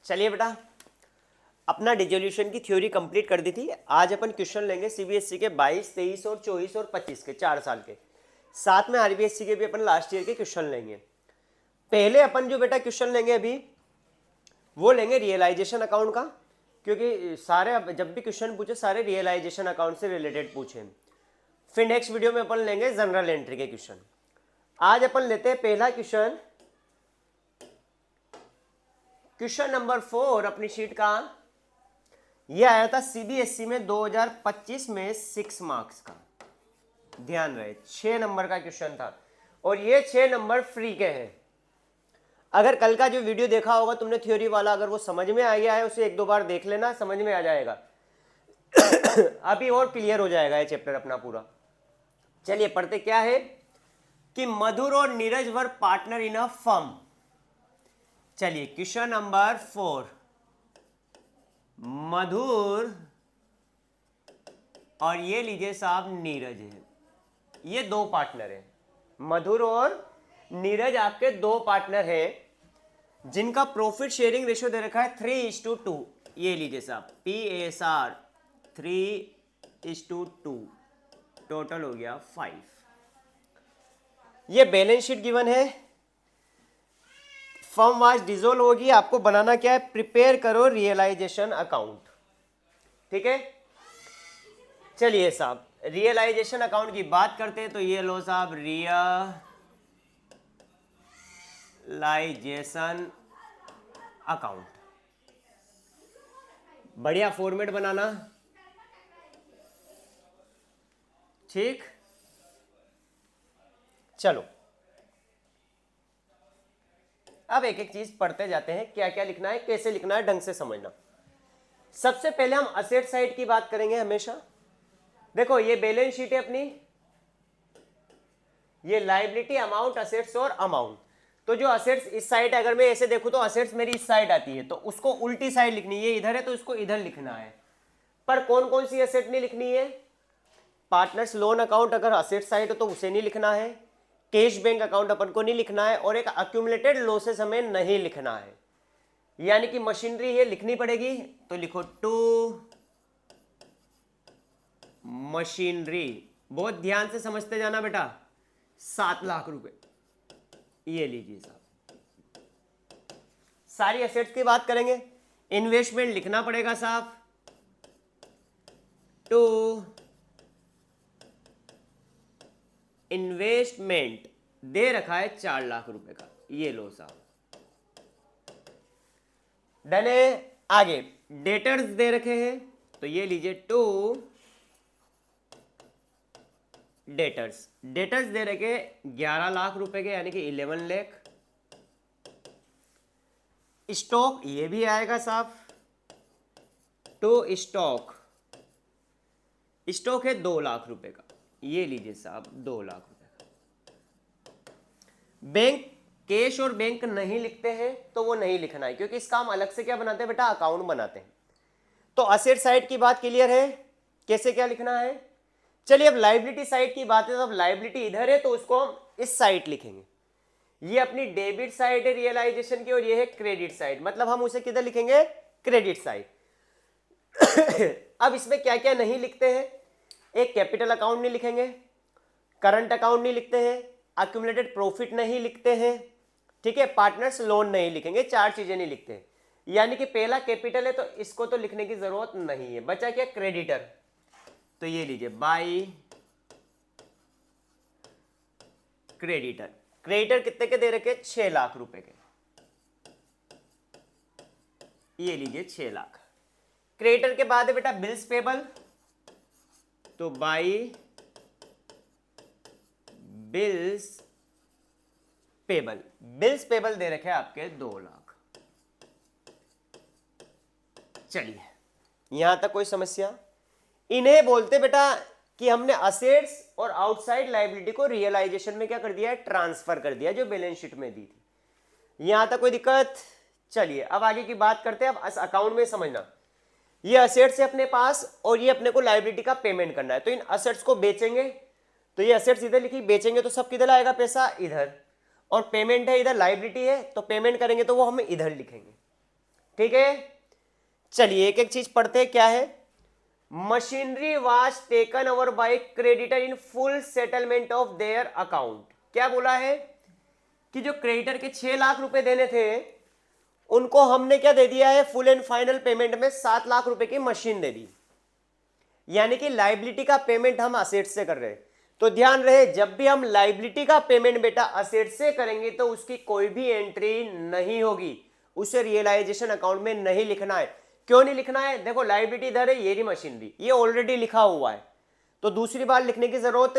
चलिए बेटा, अपना डिसोल्यूशन की थ्योरी कंप्लीट कर दी थी। आज अपन क्वेश्चन लेंगे सीबीएसई के 22, 23 और 24 और 25 के 4 साल के, साथ में आरबीएसई के भी अपन लास्ट ईयर के क्वेश्चन लेंगे। पहले अपन जो बेटा क्वेश्चन लेंगे अभी वो लेंगे रियलाइजेशन अकाउंट का, क्योंकि सारे जब भी क्वेश्चन पूछे सारे रियलाइजेशन अकाउंट से रिलेटेड पूछे। फिर नेक्स्ट वीडियो में अपन लेंगे जनरल एंट्री के क्वेश्चन। आज अपन लेते हैं पहला क्वेश्चन, क्वेश्चन नंबर 4 अपनी शीट का। यह आया था सीबीएसई में 2025 में 6 मार्क्स का, ध्यान रहे 6 नंबर का क्वेश्चन था और ये 6 नंबर फ्री के हैं। अगर कल का जो वीडियो देखा होगा तुमने थ्योरी वाला, अगर वो समझ में आ गया है उसे 1-2 बार देख लेना, समझ में आ जाएगा। अभी और क्लियर हो जाएगा ये चैप्टर अपना पूरा। चलिए पढ़ते क्या है कि मधुर और नीरज वर पार्टनर इन अ फर्म। चलिए क्वेश्चन नंबर 4, मधुर और ये लीजिए साहब नीरज है, ये 2 पार्टनर हैं। मधुर और नीरज आपके 2 पार्टनर हैं जिनका प्रॉफिट शेयरिंग रेशियो दे रखा है 3:2। ये लीजिए साहब PASR 3:2, टोटल हो गया 5। ये बैलेंस शीट गिवन है, फर्म वाइज डिसॉल्व होगी। आपको बनाना क्या है, प्रिपेयर करो रियलाइजेशन अकाउंट, ठीक है। चलिए साहब रियलाइजेशन अकाउंट की बात करते हैं तो ये लो साहब रियलाइजेशन अकाउंट, बढ़िया फॉर्मेट बनाना, ठीक। चलो अब एक एक चीज पढ़ते जाते हैं, क्या क्या लिखना है, कैसे लिखना है, ढंग से समझना। सबसे पहले हम असेट साइड की बात करेंगे हमेशा। देखो ये बैलेंस शीट है अपनी, ये लायबिलिटी, अमाउंट, असेट्स और अमाउंट। तो जो असेट्स इस साइड, अगर मैं ऐसे देखूं तो असेट्स मेरी इस साइड आती है, तो उसको उल्टी साइड लिखनी है। ये इधर है तो इसको इधर लिखना है। पर कौन कौन सी असेट नहीं लिखनी है, पार्टनर्स लोन अकाउंट अगर असेट साइड हो तो उसे नहीं लिखना है, कैश बैंक अकाउंट अपन को नहीं लिखना है, और एक अक्यूमुलेटेड लॉसेस हमें नहीं लिखना है। यानी कि मशीनरी ये लिखनी पड़ेगी, तो लिखो टू मशीनरी। बहुत ध्यान से समझते जाना बेटा। 7 लाख रुपए, ये लीजिए साहब। सारी एसेट्स की बात करेंगे। इन्वेस्टमेंट लिखना पड़ेगा साहब, टू इन्वेस्टमेंट दे रखा है 4 लाख रुपए का, ये लो साहब। डन है। आगे डेटर्स दे रखे हैं तो ये लीजिए टू डेटर्स। डेटर्स दे रखे 11 लाख रुपए के, यानी कि 11 लाख। स्टॉक ये भी आएगा साहब, टू स्टॉक। स्टॉक है 2 लाख रुपए का, ये लीजिए साहब 2 लाख रुपए का। बैंक, कैश और बैंक नहीं लिखते हैं तो वो नहीं लिखना है, क्योंकि इसका हम अलग से क्या बनाते हैं बेटा, अकाउंट बनाते हैं। तो असेट साइड की बात क्लियर है, कैसे क्या लिखना है। चलिए अब लायबिलिटी साइड की बात है, तो अब लायबिलिटी इधर है तो उसको हम इस साइड लिखेंगे। ये अपनी डेबिट साइड है रियलाइजेशन की, और ये है क्रेडिट साइड, मतलब हम उसे किधर लिखेंगे, क्रेडिट साइड। अब इसमें क्या क्या नहीं लिखते हैं, एक कैपिटल अकाउंट नहीं लिखेंगे, करंट अकाउंट नहीं लिखते हैं, अक्यूमुलेटेड प्रॉफिट नहीं लिखते हैं, ठीक है, पार्टनर्स लोन नहीं लिखेंगे, 4 चीजें नहीं लिखते हैं। यानी कि पहला कैपिटल है तो इसको तो लिखने की जरूरत नहीं है। बचा क्या, क्रेडिटर, तो ये लीजिए बाई क्रेडिटर। क्रेडिटर कितने के दे रखे, 6 लाख रुपए के, ये लीजिए 6 लाख। क्रेडिटर के बाद है बेटा बिल्स पेबल, तो by bills payable. Bills payable दे रखे आपके 2 लाख। चलिए यहां तक कोई समस्या। इन्हें बोलते बेटा कि हमने असेट्स और आउटसाइड लायबिलिटी को रियलाइजेशन में क्या कर दिया है, ट्रांसफर कर दिया, जो बैलेंस शीट में दी थी। यहां तक कोई दिक्कत। चलिए अब आगे की बात करते हैं। अब अकाउंट में समझना, ये असेट्स है अपने पास और ये अपने को लायबिलिटी का पेमेंट करना है। तो इन असेट्स को बेचेंगे, तो ये असेट्स इधर लिखी, बेचेंगे तो सब किधर आएगा, पैसा इधर, और पेमेंट है इधर, लायबिलिटी है तो पेमेंट करेंगे तो वो हम इधर लिखेंगे। ठीक है, चलिए एक एक चीज पढ़ते हैं। क्या है? Machinery was taken over bye creditor in full settlement of their account. क्या बोला है कि जो क्रेडिटर के 6 लाख रुपए देने थे उनको हमने क्या दे दिया है, फुल एंड फाइनल पेमेंट में 7 लाख रुपए की मशीन दे दी। यानी कि लाइबिलिटी का पेमेंट हम असेट से कर रहे हैं। तो ध्यान रहे, जब भी हम लाइबिलिटी का पेमेंट बेटा असेट से करेंगे तो उसकी कोई भी एंट्री नहीं होगी, उसे रियलाइजेशन अकाउंट में नहीं लिखना है। क्यों नहीं लिखना है? देखो लाइबिलिटी इधर है, ये रही मशीनरी, ये ऑलरेडी लिखा हुआ है, तो दूसरी बार लिखने की जरूरत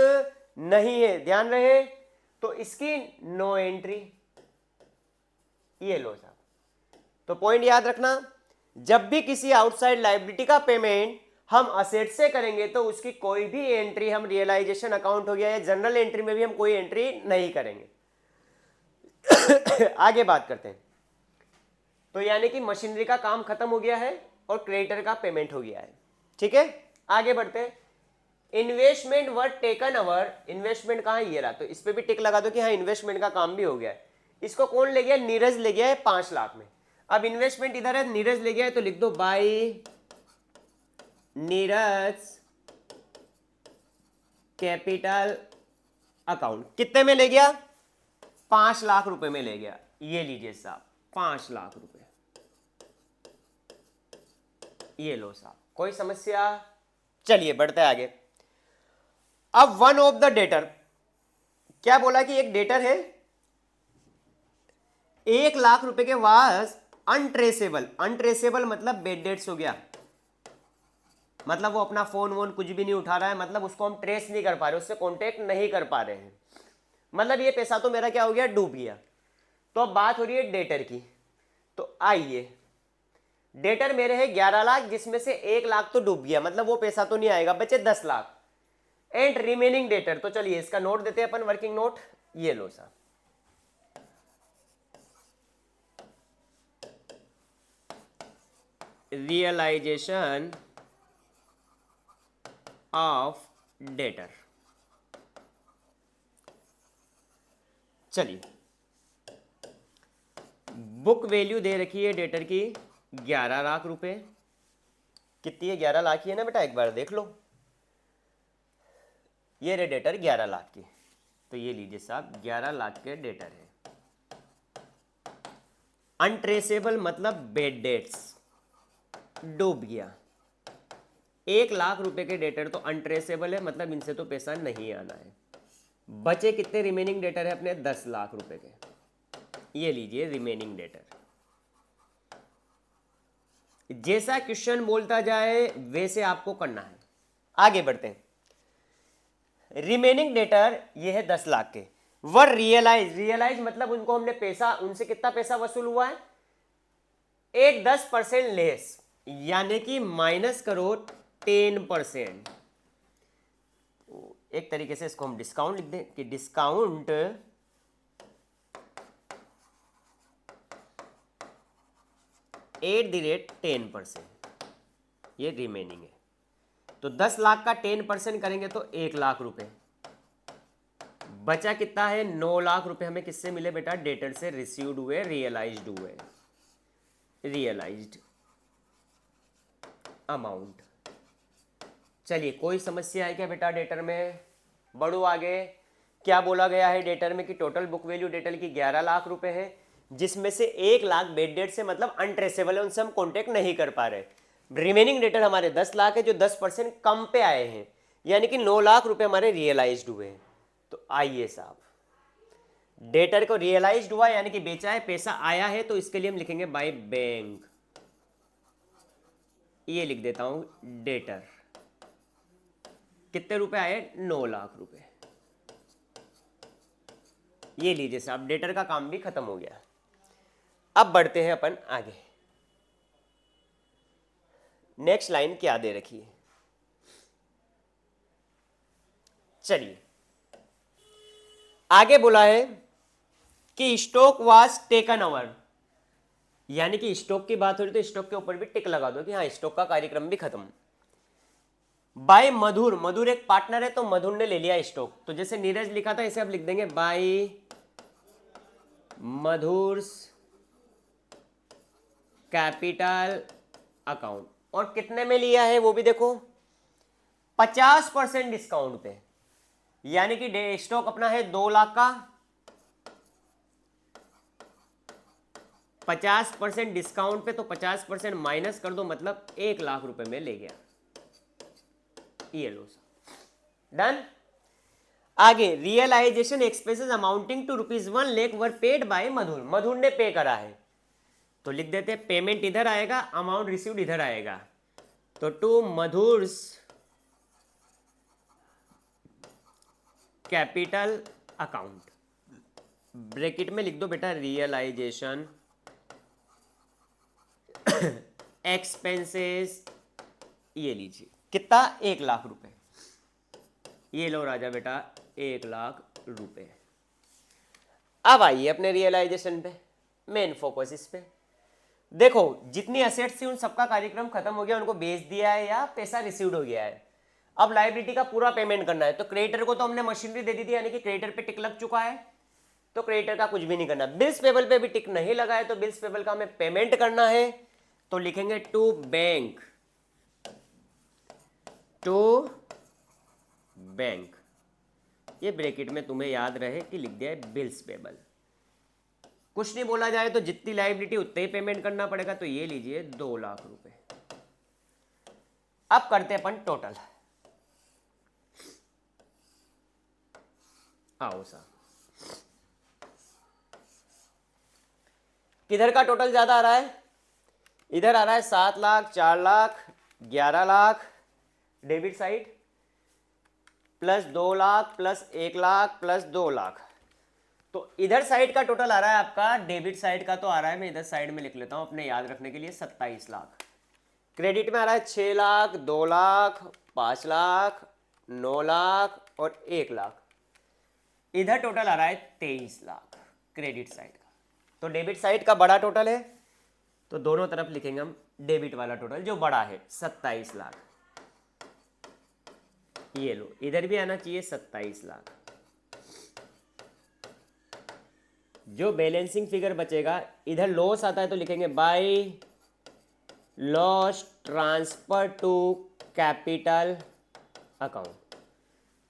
नहीं है। ध्यान रहे, तो इसकी नो एंट्री, ये लो साहब। तो पॉइंट याद रखना, जब भी किसी आउटसाइड लाइबिलिटी का पेमेंट हम असेट से करेंगे तो उसकी कोई भी एंट्री, हम रियलाइजेशन अकाउंट हो गया या जनरल एंट्री में भी हम कोई एंट्री नहीं करेंगे। आगे बात करते हैं। तो यानी कि मशीनरी का काम खत्म हो गया है और क्रेडिटर का पेमेंट हो गया है। ठीक है, आगे बढ़ते हैं। Investment were taken over, investment कहाँ है? ये रहा। तो इस पे भी टिक लगा दो कि हाँ इन्वेस्टमेंट का काम भी हो गया है। इसको कौन ले गया? नीरज ले गया है 5 लाख में। अब इन्वेस्टमेंट इधर है, नीरज ले गया है, तो लिख दो बाय नीरज कैपिटल अकाउंट। कितने में ले गया? 5 लाख रुपए में ले गया। ये लीजिए साहब 5 लाख रुपए, ये लो साहब। कोई समस्या? चलिए बढ़ते आगे। अब वन ऑफ द डेटर, क्या बोला कि एक डेटर है 1 लाख रुपए के वास अनट्रेसेबल। अनट्रेसेबल मतलब बेड डेट्स हो गया, मतलब वो अपना फोन वोन कुछ भी नहीं उठा रहा है, मतलब उसको हम ट्रेस नहीं कर पा रहे, उससे कांटेक्ट नहीं कर पा रहे हैं, मतलब ये पैसा तो मेरा क्या हो गया? डूब गया। तो अब बात हो रही है डेटर की। तो आइए, डेटर मेरे है 11 लाख, जिसमें से 1 लाख तो डूब गया, मतलब वो पैसा तो नहीं आएगा, बचे 10 लाख एंड रिमेनिंग डेटर। तो चलिए इसका नोट देते हैं अपन, वर्किंग नोट। ये लो साहब, रियलाइजेशन ऑफ डेटर। चलिए, बुक वैल्यू दे रखी है डेटर की 11 लाख रुपए। कितनी है? 11 लाख ही है ना बेटा, एक बार देख लो। ये रे डेटर 11 लाख की, तो ये लीजिए साहब 11 लाख के डेटर है। अनट्रेसेबल मतलब बेड डेट्स, डूब गया। 1 लाख रुपए के डेटर तो अनट्रेसेबल है, मतलब इनसे तो पैसा नहीं आना है। बचे कितने रिमेनिंग डेटर है अपने? 10 लाख रुपए के। ये लीजिए रिमेनिंग डेटर। जैसा क्वेश्चन बोलता जाए वैसे आपको करना है। आगे बढ़ते हैं। रिमेनिंग डेटर ये है 10 लाख के। वर रियलाइज, रियलाइज मतलब उनको हमने पैसा, उनसे कितना पैसा वसूल हुआ है? एक 10% लेस, यानी कि माइनस करो 10%। एक तरीके से इसको हम डिस्काउंट लिख दें कि डिस्काउंट @ 10%, ये रिमेनिंग है। तो 10 लाख का 10% करेंगे तो 1 लाख रुपए। बचा कितना है? 9 लाख रुपए हमें किससे मिले बेटा? डेटर से रिसीव्ड हुए, रियलाइज्ड हुए, रियलाइज्ड अमाउंट। चलिए, कोई समस्या है क्या बेटा डेटर में? बढ़ो आगे। क्या बोला गया है डेटर में कि टोटल बुक वैल्यू डेटर की 11 लाख रुपए है, जिसमें से 1 लाख बेड डेट से मतलब अनट्रेसेबल है, उनसे हम कॉन्टेक्ट नहीं कर पा रहे। रिमेनिंग डेटर हमारे 10 लाख है, जो 10% कम पे आए हैं, यानी कि 9 लाख रुपए हमारे रियलाइज्ड हुए हैं। तो आइए साहब, डेटर को रियलाइज्ड हुआ यानी कि बेचा है, पैसा आया है, तो इसके लिए हम लिखेंगे बाय बैंक। ये लिख देता हूं डेटर। कितने रुपए आए? 9 लाख रुपए। ये लीजिए साहब, डेटर का काम भी खत्म हो गया। अब बढ़ते हैं अपन आगे। नेक्स्ट लाइन क्या दे रखी है? चलिए, आगे बोला है कि स्टॉक वाज टेकन ओवर, यानी कि स्टॉक की बात हो रही तो स्टॉक के ऊपर भी टिक लगा दो कि हाँ स्टॉक का कार्यक्रम भी खत्म। बाय मधुर, मधुर एक पार्टनर है तो मधुर ने ले लिया स्टॉक। तो जैसे नीरज लिखा था इसे अब लिख देंगे बाय मधुर्स कैपिटल अकाउंट, और कितने में लिया है वो भी देखो, 50% डिस्काउंट पे, यानी कि स्टॉक अपना है 2 लाख का, 50% डिस्काउंट पे, तो 50% माइनस कर दो, मतलब 1 लाख रुपए में ले गया। ये लो डन। आगे realization expenses amounting to ₹1 lakh were paid by Madhur, Madhur ने पे करा है, तो लिख देते हैं पेमेंट इधर आएगा, अमाउंट रिसीव्ड इधर आएगा, तो टू मधुर्स कैपिटल अकाउंट, ब्रैकेट में लिख दो बेटा रियलाइजेशन एक्सपेंसेस, ये लीजिए कितना, 1 लाख रुपए, ये लो राजा बेटा 1 लाख रुपए। अब आइए अपने रियलाइजेशन पे, मेन फोकस इस पे। देखो जितनी असेट्स थी उन सबका कार्यक्रम खत्म हो गया, उनको बेच दिया है या पैसा रिसीव्ड हो गया है। अब लायबिलिटी का पूरा पेमेंट करना है, तो क्रेडिटर को तो हमने मशीनरी दे दी थी, यानी कि क्रेडिटर पे टिक लग चुका है, तो क्रेडिटर का कुछ भी नहीं करना। बिल्स पेबल पे भी टिक नहीं लगा है, तो बिल्स पेबल का हमें पेमेंट करना है, तो लिखेंगे टू बैंक, टू बैंक, ये ब्रैकेट में तुम्हें याद रहे कि लिख दिया है बिल्स पेबल। कुछ नहीं बोला जाए तो जितनी लायबिलिटी उतने ही पेमेंट करना पड़ेगा, तो ये लीजिए 2 लाख रुपए। अब करते हैं अपन टोटल, आओ साहब, किधर का टोटल ज्यादा आ रहा है, इधर आ रहा है 7 lakh, 4 lakh, 11 lakh debit side, plus 2 lakh, plus 1 lakh, plus 2 lakh, तो इधर साइड का टोटल आ रहा है आपका, डेबिट साइड का तो आ रहा है, मैं इधर साइड में लिख लेता हूं अपने याद रखने के लिए, 27 लाख। क्रेडिट में आ रहा है 6 लाख, 2 लाख, 5 लाख, 9 लाख और 1 लाख, इधर टोटल आ रहा है 23 लाख क्रेडिट साइड का। तो डेबिट साइड का बड़ा टोटल है, तो दोनों तरफ लिखेंगे हम डेबिट वाला टोटल जो बड़ा है 27 लाख, ये लो इधर भी आना चाहिए 27 लाख। जो बैलेंसिंग फिगर बचेगा, इधर लॉस आता है तो लिखेंगे by loss transfer to capital account.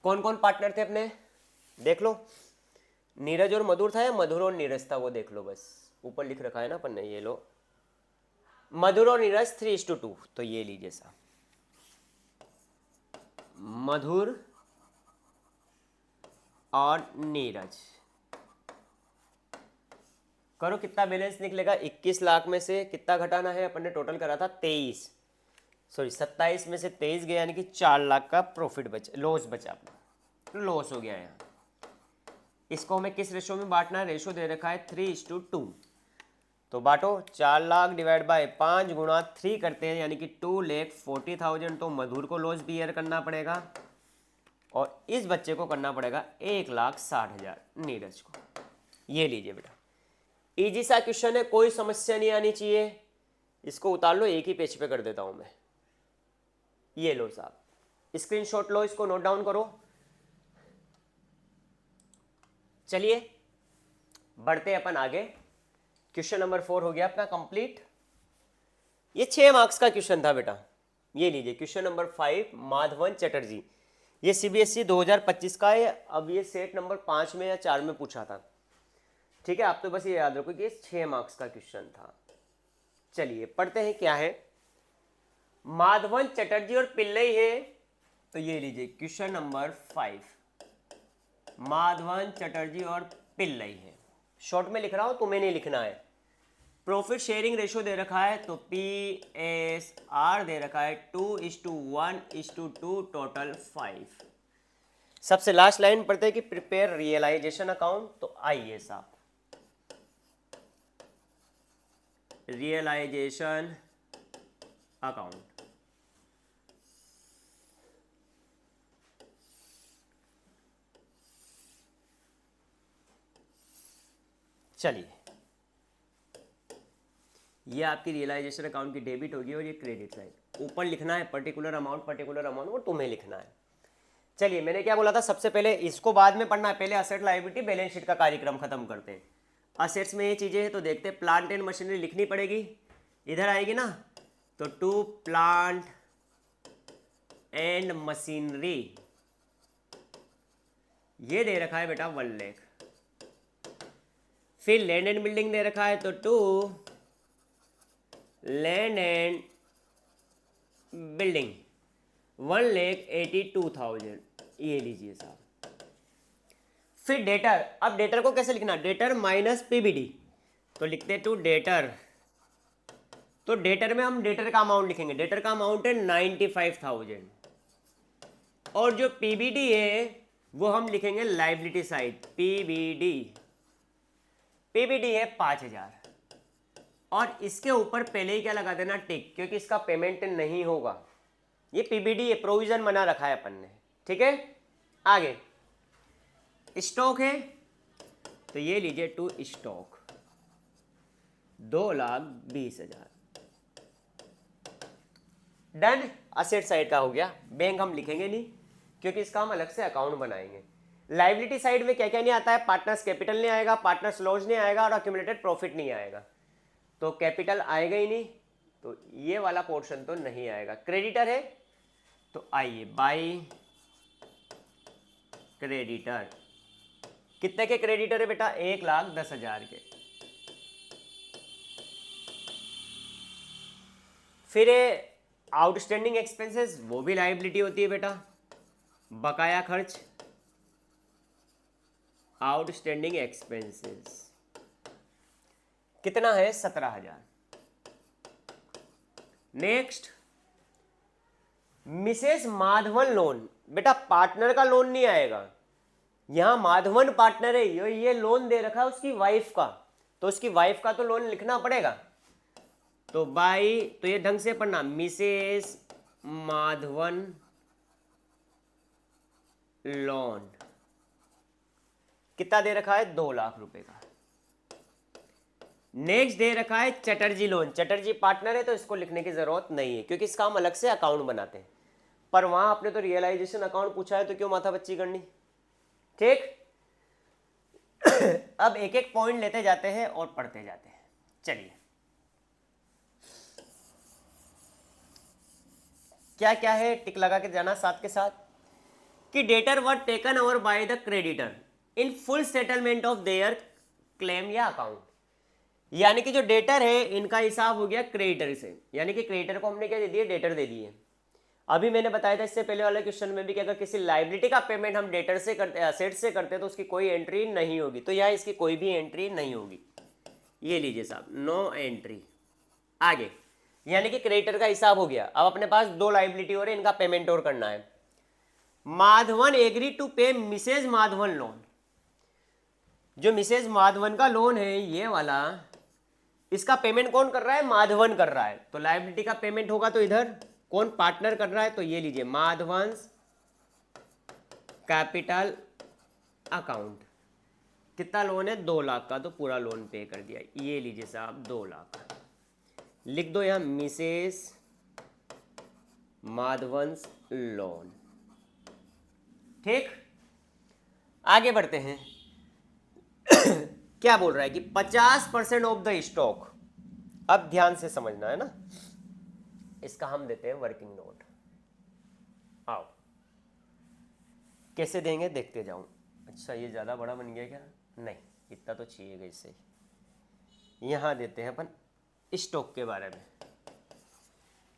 कौन कौन पार्टनर थे अपने, देख लो, नीरज और मधुर था या मधुर और नीरज था, वो देख लो, बस ऊपर लिख रखा है ना अपन ने, ये लो मधुर और नीरज 3:2, तो ये लीजिए साहब, मधुर और नीरज, करो कितना बैलेंस निकलेगा, 21 लाख में से कितना घटाना है, अपन ने टोटल करा था 27 में से 23 गया, यानी कि 4 लाख का प्रॉफिट बचा, लॉस बचा अपना, लॉस हो गया यहाँ। इसको हमें किस रेशो में बांटना है, रेशो दे रखा है 3:2, तो बांटो 4 लाख डिवाइड बाय 5 गुणा 3 करते हैं, यानी कि 2,40,000, तो मधुर को लॉस बियर करना पड़ेगा और इस बच्चे को करना पड़ेगा 1,60,000 नीरज को। ये लीजिए बेटा, इजी सा क्वेश्चन है, कोई समस्या नहीं आनी चाहिए, इसको उतार लो, एक ही पेज पे कर देता हूं मैं, ये लो साहब, स्क्रीनशॉट लो, इसको नोट डाउन करो। चलिए बढ़ते अपन आगे, क्वेश्चन नंबर 4 हो गया अपना कंप्लीट। ये 6 मार्क्स का क्वेश्चन था बेटा, ये लीजिए क्वेश्चन नंबर 5, माधवन चटर्जी, ये सीबीएसई 2025 का है। अब ये सेट नंबर 5 में या 4 में पूछा था, ठीक है, आप तो बस ये याद रखो कि ये 6 मार्क्स का क्वेश्चन था। चलिए पढ़ते हैं क्या है, माधवन चटर्जी और पिल्लई है, तो ये लीजिए क्वेश्चन नंबर 5, माधवन चटर्जी और पिल्लई है, शॉर्ट में लिख रहा हूं, तुम्हें नहीं लिखना है। प्रॉफिट शेयरिंग रेशो दे रखा है, तो PSR दे रखा है 2:1:2, टोटल 5। सबसे लास्ट लाइन पढ़ते हैं कि प्रिपेयर रियलाइजेशन अकाउंट, तो आइए साहब, रियलाइजेशन अकाउंट, चलिए ये आपकी रियलाइजेशन अकाउंट की डेबिट होगी और ये क्रेडिट साइड, ऊपर लिखना है पर्टिकुलर अमाउंट वो तुम्हें लिखना है। चलिए मैंने क्या बोला था, सबसे पहले इसको बाद में पढ़ना है, पहले असेट लायबिलिटी बैलेंस शीट का कार्यक्रम खत्म करते हैं। असेट्स में ये चीजें हैं, तो देखते हैं, प्लांट एंड मशीनरी लिखनी पड़ेगी, इधर आएगी ना, तो टू प्लांट एंड मशीनरी, ये दे रखा है बेटा 1 लाख। फिर लैंड एंड बिल्डिंग दे रखा है, तो टू लैंड एंड बिल्डिंग 1,82,000, ये लीजिए साहब। फिर डेटर, अब डेटर को कैसे लिखना, डेटर माइनस पीबीडी, तो लिखते हैं टू डेटर। तो डेटर में हम डेटर का अमाउंट लिखेंगे, डेटर का अमाउंट है 95,000, और जो पीबीडी है वो हम लिखेंगे लाइबिलिटी साइड, पीबीडी, पीबीडी है 5,000, और इसके ऊपर पहले ही क्या लगा देना, टिक, क्योंकि इसका पेमेंट नहीं होगा, ये पीबीडी है, प्रोविजन बना रखा है अपन ने, ठीक है। आगे स्टॉक है, तो ये लीजिए to stock 2,20,000, done. Asset side का हो गया, बैंक हम लिखेंगे नहीं क्योंकि इसका हम अलग से अकाउंट बनाएंगे। लाइबिलिटी साइड में क्या क्या नहीं आता है, पार्टनर्स कैपिटल नहीं आएगा, पार्टनर्स लॉस नहीं आएगा, और अक्यूमुलेटेड प्रॉफिट नहीं आएगा, तो कैपिटल आएगा ही नहीं, तो ये वाला पोर्शन तो नहीं आएगा। क्रेडिटर है, तो आइए बाय क्रेडिटर, कितने के क्रेडिटर है बेटा, 1,10,000 के। फिर आउटस्टैंडिंग एक्सपेंसेस, वो भी लाइबिलिटी होती है बेटा, बकाया खर्च, आउटस्टैंडिंग एक्सपेंसेस कितना है, 17,000। नेक्स्ट मिसेस माधवन लोन, बेटा पार्टनर का लोन नहीं आएगा, यहां माधवन पार्टनर है, ये लोन दे रखा है उसकी वाइफ का, तो उसकी वाइफ का तो लोन लिखना पड़ेगा, तो बाई, तो ये ढंग से पढ़ना, मिसेस माधवन लोन, कितना दे रखा है, 2 लाख रुपए का। नेक्स्ट दे रखा है चटर्जी लोन, चटर्जी पार्टनर है तो इसको लिखने की जरूरत नहीं है क्योंकि इसका हम अलग से अकाउंट बनाते हैं, पर वहां आपने तो रियलाइजेशन अकाउंट पूछा है तो क्यों माथा बच्ची करनी, ठीक। अब एक एक पॉइंट लेते जाते हैं और पढ़ते जाते हैं, चलिए क्या क्या है, टिक लगा के जाना साथ के साथ, कि debtor were taken over by the creditor in full settlement of their claim या अकाउंट, यानी कि जो डेटर है इनका हिसाब हो गया क्रेडिटर से, यानी कि क्रेडिटर को हमने क्या दे दिया, डेटर दे दिए। अभी मैंने बताया था इससे पहले वाले क्वेश्चन में भी कि अगर किसी लाइबिलिटी का पेमेंट हम डेटर से करते, असेट से करते तो उसकी कोई एंट्री नहीं होगी, तो यहाँ इसकी कोई भी एंट्री नहीं होगी, ये लीजिए साहब, नो एंट्री। आगे यानी कि क्रेडिटर का हिसाब हो गया, अब अपने पास 2 लाइबिलिटी और इनका पेमेंट और करना है। माधवन एग्री टू पे मिसेज माधवन लोन, जो मिसेज माधवन का लोन है ये वाला, इसका पेमेंट कौन कर रहा है, माधवन कर रहा है, तो लायबिलिटी का पेमेंट होगा तो इधर कौन पार्टनर कर रहा है, तो ये लीजिए माधवंस कैपिटल अकाउंट, कितना लोन है, 2 लाख का, तो पूरा लोन पे कर दिया, ये लीजिए साहब 2 लाख, लिख दो यहां मिसेस माधवंस लोन, ठीक। आगे बढ़ते हैं। क्या बोल रहा है कि 50% ऑफ द स्टॉक, अब ध्यान से समझना है ना, इसका हम देते हैं वर्किंग नोट, आओ कैसे देंगे देखते जाऊं। अच्छा ये ज्यादा बड़ा बन गया क्या, नहीं इतना तो चाहिएगा, इससे यहां देते हैं अपन स्टॉक के बारे में।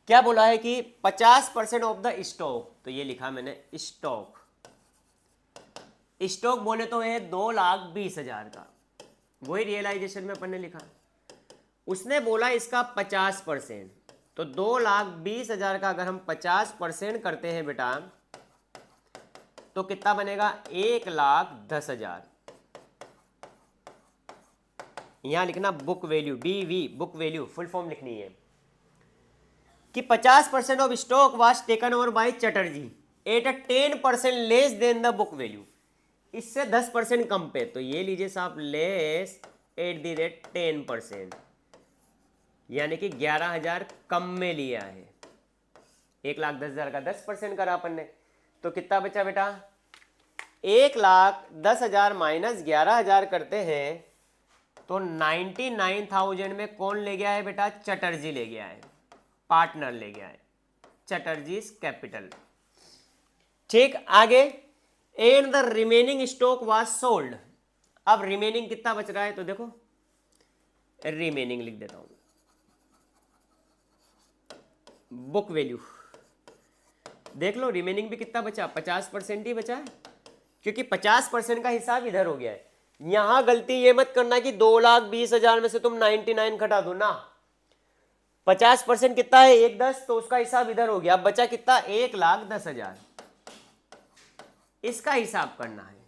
क्या बोला है कि 50% ऑफ द स्टॉक, तो ये लिखा मैंने स्टॉक, स्टॉक बोले तो है 2,20,000 का, वही रियलाइजेशन में अपन ने लिखा, उसने बोला इसका 50%, तो 2,20,000 का अगर हम 50% करते हैं बेटा तो कितना बनेगा, 1,10,000। यहां लिखना book value, BV book value full form लिखनी है कि 50% of stock was taken over bye Chatterjee at a 10% less than the book value, इससे 10% कम पे, तो ये लीजिए साहब लेस एट द रेट 10%, यानी कि 11,000 कम में लिया है, 1,10,000 का 10% करा अपन ने, तो कितना बचा बेटा, 1,10,000 माइनस 11,000 करते हैं तो 99,000 में कौन ले गया है बेटा? चटर्जी ले गया है, पार्टनर ले गया है, चटर्जीज कैपिटल। ठीक, आगे, and the remaining stock was sold. अब रिमेनिंग कितना बच रहा है तो देखो, रिमेनिंग लिख देता हूं, बुक वैल्यू देख लो, रिमेनिंग भी कितना बचा? 50% ही बचा है, क्योंकि 50% का हिसाब इधर हो गया है। यहां गलती ये मत करना कि 2,20,000 में से तुम 99 घटा दो ना, 50% कितना है? 1,10, तो उसका हिसाब इधर हो गया। अब बचा कितना? 1,10,000, इसका हिसाब करना है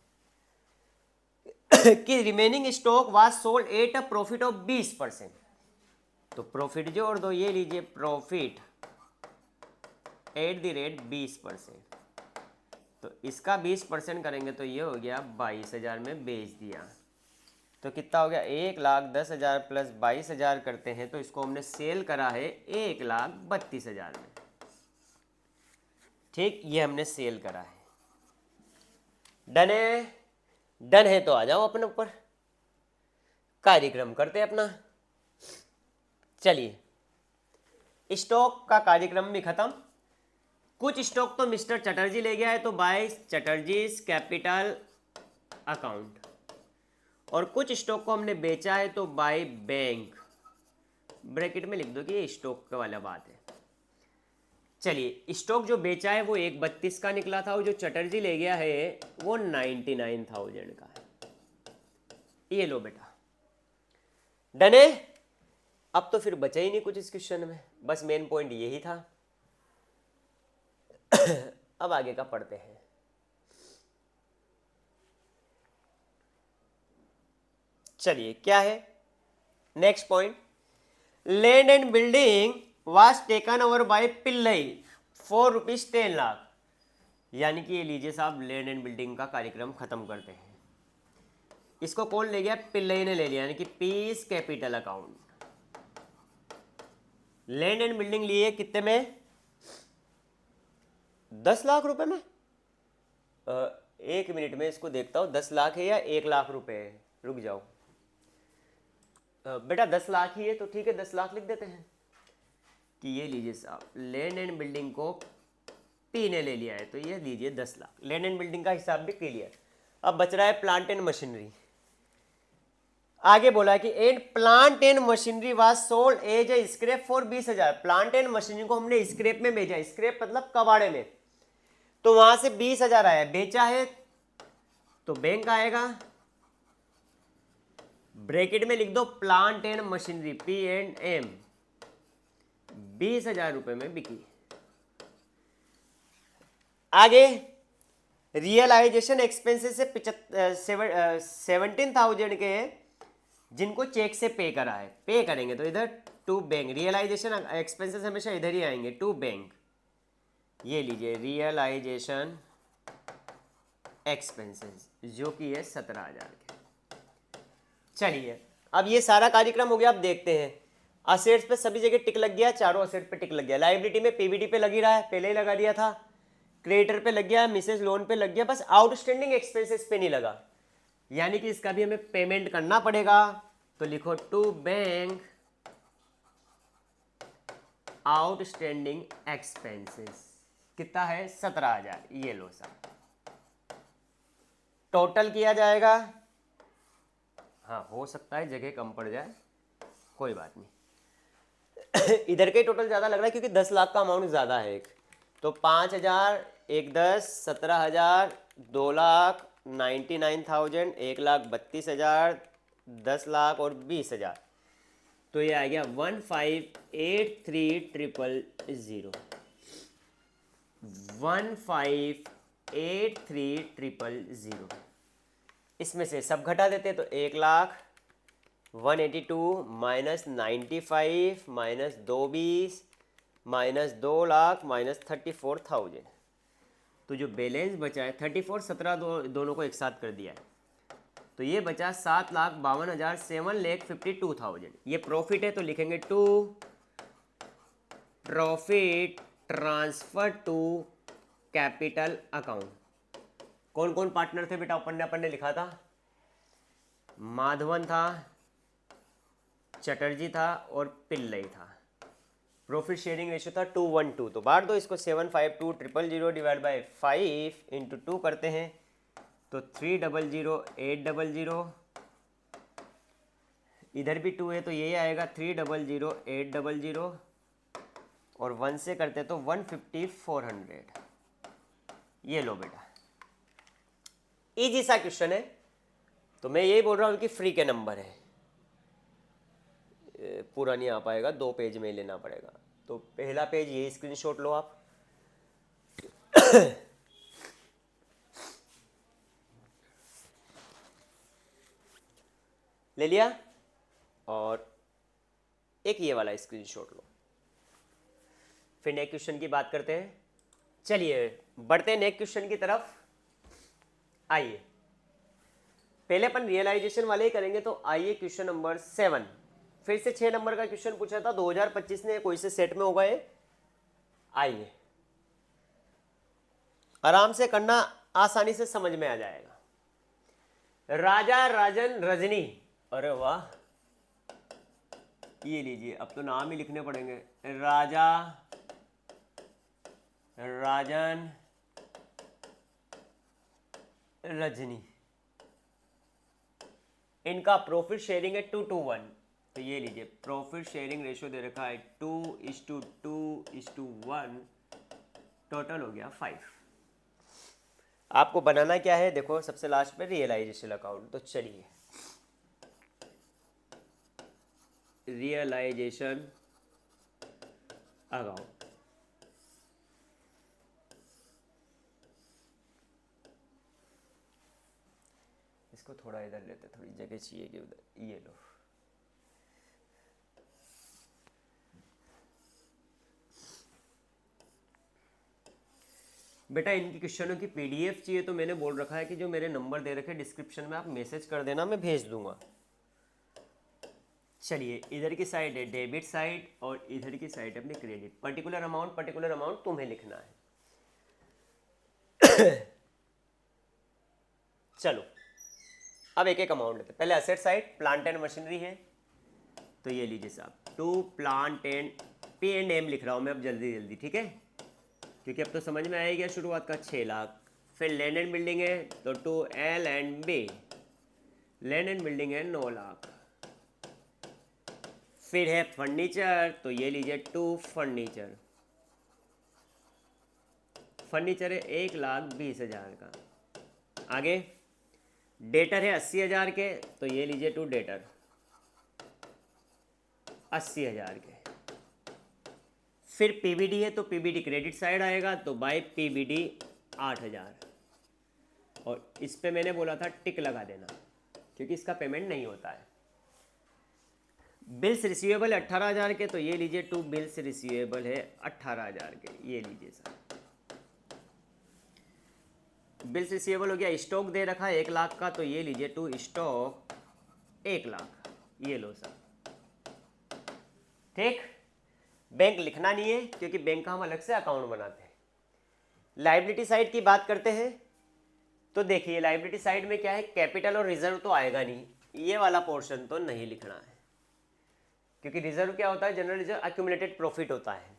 कि remaining stock was sold at a profit of 20%। तो प्रॉफिट जोड़ दो, ये लीजिए प्रॉफिट एट द रेट 20%, तो इसका 20% करेंगे तो ये हो गया 22,000 में बेच दिया। तो कितना हो गया? 1,10,000 प्लस 22,000 करते हैं तो इसको हमने सेल करा है 1,32,000 में। ठीक, ये हमने सेल करा है। डन है? डन है तो आ जाओ अपने ऊपर, कार्यक्रम करते अपना। चलिए, स्टॉक का कार्यक्रम भी खत्म। कुछ स्टॉक तो मिस्टर चटर्जी ले गया है, तो बाय चटर्जीज कैपिटल अकाउंट, और कुछ स्टॉक को हमने बेचा है तो बाय बैंक। ब्रैकेट में लिख दो कि ये स्टॉक वाला बात है। चलिए, स्टॉक जो बेचा है वो 1,32 का निकला था, और जो चटर्जी ले गया है वो 99,000 का है। ये लो बेटा, डन है? अब तो फिर बचा ही नहीं कुछ इस क्वेश्चन में, बस मेन पॉइंट यही था। अब आगे का पढ़ते हैं। चलिए, क्या है next point? Land and building was taken over bye Pillai for ₹10 lakh. यानी कि ये लीजिए साहब, लैंड एंड बिल्डिंग का कार्यक्रम खत्म करते हैं। इसको कौन ले गया? पिल्लई ने ले लिया, यानी कि piece capital account. Land and building लिए कितने में? 10 लाख रुपए में। एक मिनट में इसको देखता हूँ, 10 लाख है या 1 लाख रुपए है? रुक जाओ बेटा, 10 लाख ही है तो ठीक है, 10 लाख लिख देते हैं कि ये लीजिए साहब, लैंड एंड बिल्डिंग को पी ने ले लिया है, तो ये लीजिए 10 लाख। लैंड एंड बिल्डिंग का हिसाब भी क्लियर। अब बच रहा है प्लांट एंड मशीनरी। आगे बोला कि and plant and machinery was sold as a scrap for 20,000। Plant and machinery को हमने स्क्रैप में बेचा, स्क्रैप मतलब कबाड़े में, तो वहां से 20,000 आया, बेचा है तो बैंक आएगा। ब्रैकेट में लिख दो प्लांट एंड मशीनरी, P&M, 20,000 रुपए में बिकी। आगे, रियलाइजेशन एक्सपेंसेस से 17,000 के जिनको चेक से पे करा है, पे करेंगे तो इधर टू बैंक। रियलाइजेशन एक्सपेंसेस हमेशा इधर ही आएंगे, टू बैंक। ये लीजिए रियलाइजेशन एक्सपेंसेस, जो कि है 17,000 के। चलिए, अब ये सारा कार्यक्रम हो गया। अब देखते हैं, असेट्स पे सभी जगह टिक लग गया, चारों असेट पे टिक लग गया। लायबिलिटी में पीबीडी पे लग ही रहा है, पहले ही लगा दिया था। क्रेडिटर पे लग गया, मिसेज लोन पे लग गया, बस आउटस्टैंडिंग एक्सपेंसेस पे नहीं लगा, यानी कि इसका भी हमें पेमेंट करना पड़ेगा। तो लिखो टू बैंक आउटस्टैंडिंग एक्सपेंसेस, कितना है? 17,000। ये लो सर, टोटल किया जाएगा। हाँ, हो सकता है जगह कम पड़ जाए, कोई बात नहीं। इधर के टोटल ज़्यादा लग रहा है क्योंकि 10 लाख का अमाउंट ज़्यादा है एक, तो 5,000, 1,10, 17,000, 2,00,000, 99,000, 1,32,000, 10 लाख और 20,000, तो ये आ गया 1,58,3,000, 1,58,3,000। इसमें से सब घटा देते तो 1,01,82 माइनस 95 माइनस 220 माइनस 2,00,000 माइनस 34,000, तो जो बैलेंस बचा है 34, 17 दोनों को एक साथ कर दिया है, तो ये बचा 7,52,000, 7,52,000। ये प्रॉफिट है तो लिखेंगे to profit transfer to capital account. कौन कौन पार्टनर थे बेटा? अपन ने लिखा था, माधवन था, चटर्जी था और पिल्लई था। प्रॉफिट शेयरिंग रेशियो था 2:1:2। तो बांट दो इसको 752,000 डिवाइड बाई 5 इंटू 2 करते हैं तो 300,800। इधर भी 2 है तो ये आएगा 300,800 और 1 से करते तो 150,400। ये लो बेटा, इजी सा क्वेश्चन है। तो मैं यही बोल रहा हूँ कि फ्री के नंबर है, पूरा नहीं आ पाएगा, 2 पेज में लेना पड़ेगा। तो पहला पेज ये स्क्रीनशॉट लो आप। ले लिया, और एक ये वाला स्क्रीनशॉट लो। फिर नेक्स्ट क्वेश्चन की बात करते हैं। चलिए बढ़ते हैं नेक्स्ट क्वेश्चन की तरफ। आइए पहले अपन रियलाइजेशन वाले ही करेंगे। तो आइए क्वेश्चन नंबर 7, फिर से 6 नंबर का क्वेश्चन पूछा था 2025 ने, कोई से सेट में होगा ये। आइए आराम से करना, आसानी से समझ में आ जाएगा। राजा राजन रजनी, अरे वाह, ये लीजिए, अब तो नाम ही लिखने पड़ेंगे। राजा राजन रजनी, इनका प्रॉफिट शेयरिंग है 2:1। तो ये लीजिए, प्रॉफिट शेयरिंग रेशियो दे रखा है 2:2:1, टोटल हो गया 5। आपको बनाना क्या है, देखो सबसे लास्ट में रियलाइजेशन अकाउंट। तो चलिए रियलाइजेशन अकाउंट, इसको थोड़ा इधर लेते, थोड़ी जगह चाहिए कि उधर। ये लो, बेटा इनकी क्वेश्चनों की पीडीएफ चाहिए तो मैंने बोल रखा है कि जो मेरे नंबर दे रखे डिस्क्रिप्शन में आप मैसेज कर देना, मैं भेज दूंगा। चलिए इधर की साइड है डेबिट साइड और इधर की साइड है अपनी क्रेडिट। पर्टिकुलर अमाउंट तुम्हें लिखना है। चलो अब एक एक अमाउंट लेते हैं। पहले asset side, plant and machinery है। तो ये लीजिए साहब, 2 प्लांट एंड P&M लिख रहा हूँ मैं अब जल्दी जल्दी, ठीक है, क्योंकि अब तो समझ में आएगा। शुरुआत का 6 लाख। फिर लैंड एंड बिल्डिंग है तो 2 L&B, लैंड एंड बिल्डिंग है 9 लाख। फिर है फर्नीचर, तो ये लीजिए 2 फर्नीचर, फर्नीचर है 1,20,000 का। आगे डेटर है 80,000 के, तो ये लीजिए 2 डेटर 80,000 के। फिर पीबीडी है तो पीबीडी क्रेडिट साइड आएगा, तो बाय पीबीडी 8,000। और इस पे मैंने बोला था टिक लगा देना क्योंकि इसका पेमेंट नहीं होता है। बिल्स रिसीवेबल 18,000 के, तो ये लीजिए 2 बिल्स रिसीवेबल है 18,000 के। ये लीजिए सर, बिल्स रिसीवेबल हो गया। स्टॉक दे रखा है 1 लाख का, तो ये लीजिए 2 स्टॉक 1 लाख। ये लो सर, ठीक। बैंक लिखना नहीं है क्योंकि बैंक का हम अलग से अकाउंट बनाते हैं। लायबिलिटी साइड की बात करते हैं। तो देखिए लायबिलिटी साइड में क्या है, कैपिटल और रिजर्व तो आएगा नहीं, ये वाला पोर्शन तो नहीं लिखना है क्योंकि रिजर्व क्या होता है, जनरल रिजर्व एक्यूमुलेटेड प्रॉफिट होता है।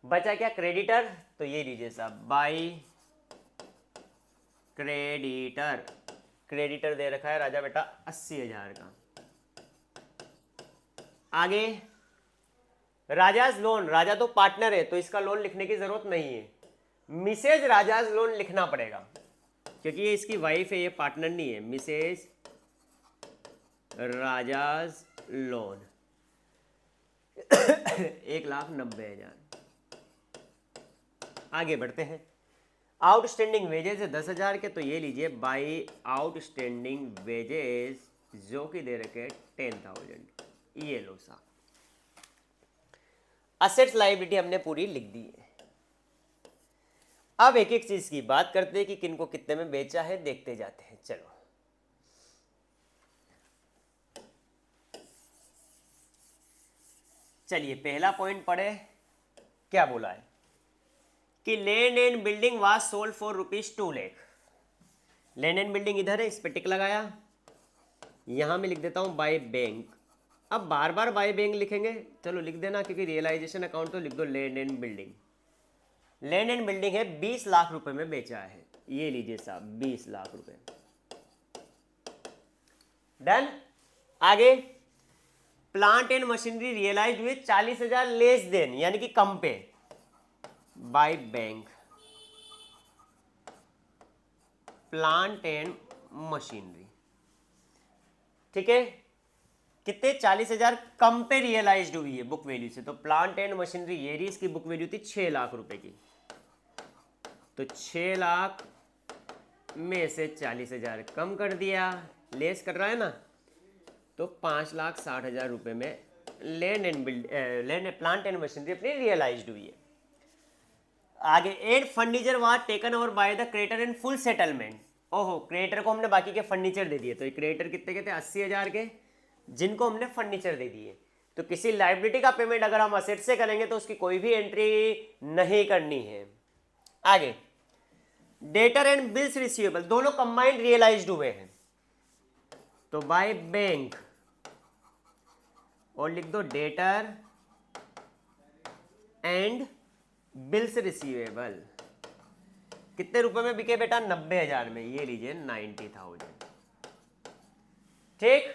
बचा क्या, क्रेडिटर, तो ये लीजिए साहब बाई क्रेडिटर। क्रेडिटर दे रखा है राजा बेटा 80,000 का। आगे राजाज लोन, राजा तो पार्टनर है तो इसका लोन लिखने की जरूरत नहीं है। मिसेज राजाज लोन लिखना पड़ेगा क्योंकि ये इसकी वाइफ है, ये पार्टनर नहीं है। Mrs Raja's loan 1,90,000। आगे बढ़ते हैं। आउटस्टैंडिंग वेजेस है 10,000 के, तो ये लीजिए बाई आउटस्टैंडिंग वेजेस जो कि दे रखे 10,000। ये लो साहब, असेट्स लायबिलिटी हमने पूरी लिख दी है। अब एक एक चीज की बात करते हैं कि किनको कितने में बेचा है, देखते जाते हैं। चलो चलिए पहला पॉइंट पढ़े, क्या बोला है कि land and building was sold for ₹2 lakh. Land and building इधर है, इस पे टिक लगाया। यहां मैं लिख देता हूं बाय बैंक अब बार बार बाय बैंक लिखेंगे, चलो लिख देना, क्योंकि रियलाइजेशन अकाउंट तो लिख दो land and building. Land and building है 20 लाख रुपए में बेचा है, ये लीजिए साहब 20 लाख रुपए। डन। आगे प्लांट एंड मशीनरी रियलाइज हुए 40,000 लेस देन, यानी कि कम पे, by bank. Plant and machinery, ठीक है, कितने 40,000 कम पे रियलाइज्ड हुई है बुक वैल्यू से। तो प्लांट एंड मशीनरी ये रही, इसकी बुक वैल्यू थी 6 लाख रुपए की, तो 6 लाख में से 40,000 कम कर दिया, लेस कर रहा है ना, तो 5,60,000 रुपए में लैंड प्लांट एंड मशीनरी अपनी रियलाइज्ड हुई है। आगे add furniture was taken over by the creditor in full settlement. ओहो, क्रेडिटर को हमने बाकी के फर्नीचर दे दिए, तो ये क्रेडिटर कितने के थे, 80,000 के, जिनको हमने फर्नीचर दे दिए। तो किसी लाइबिलिटी का पेमेंट अगर हम असेट से करेंगे तो उसकी कोई भी एंट्री नहीं करनी है। आगे डेटर एंड बिल्स रिसीवेबल दोनों कंबाइंड रियलाइज्ड हुए हैं, तो बाय बैंक, और लिख दो डेटर एंड बिल्स रिसीवेबल। कितने रुपए में बिके बेटा, 90,000 में, ये लीजिए 90,000। ठीक।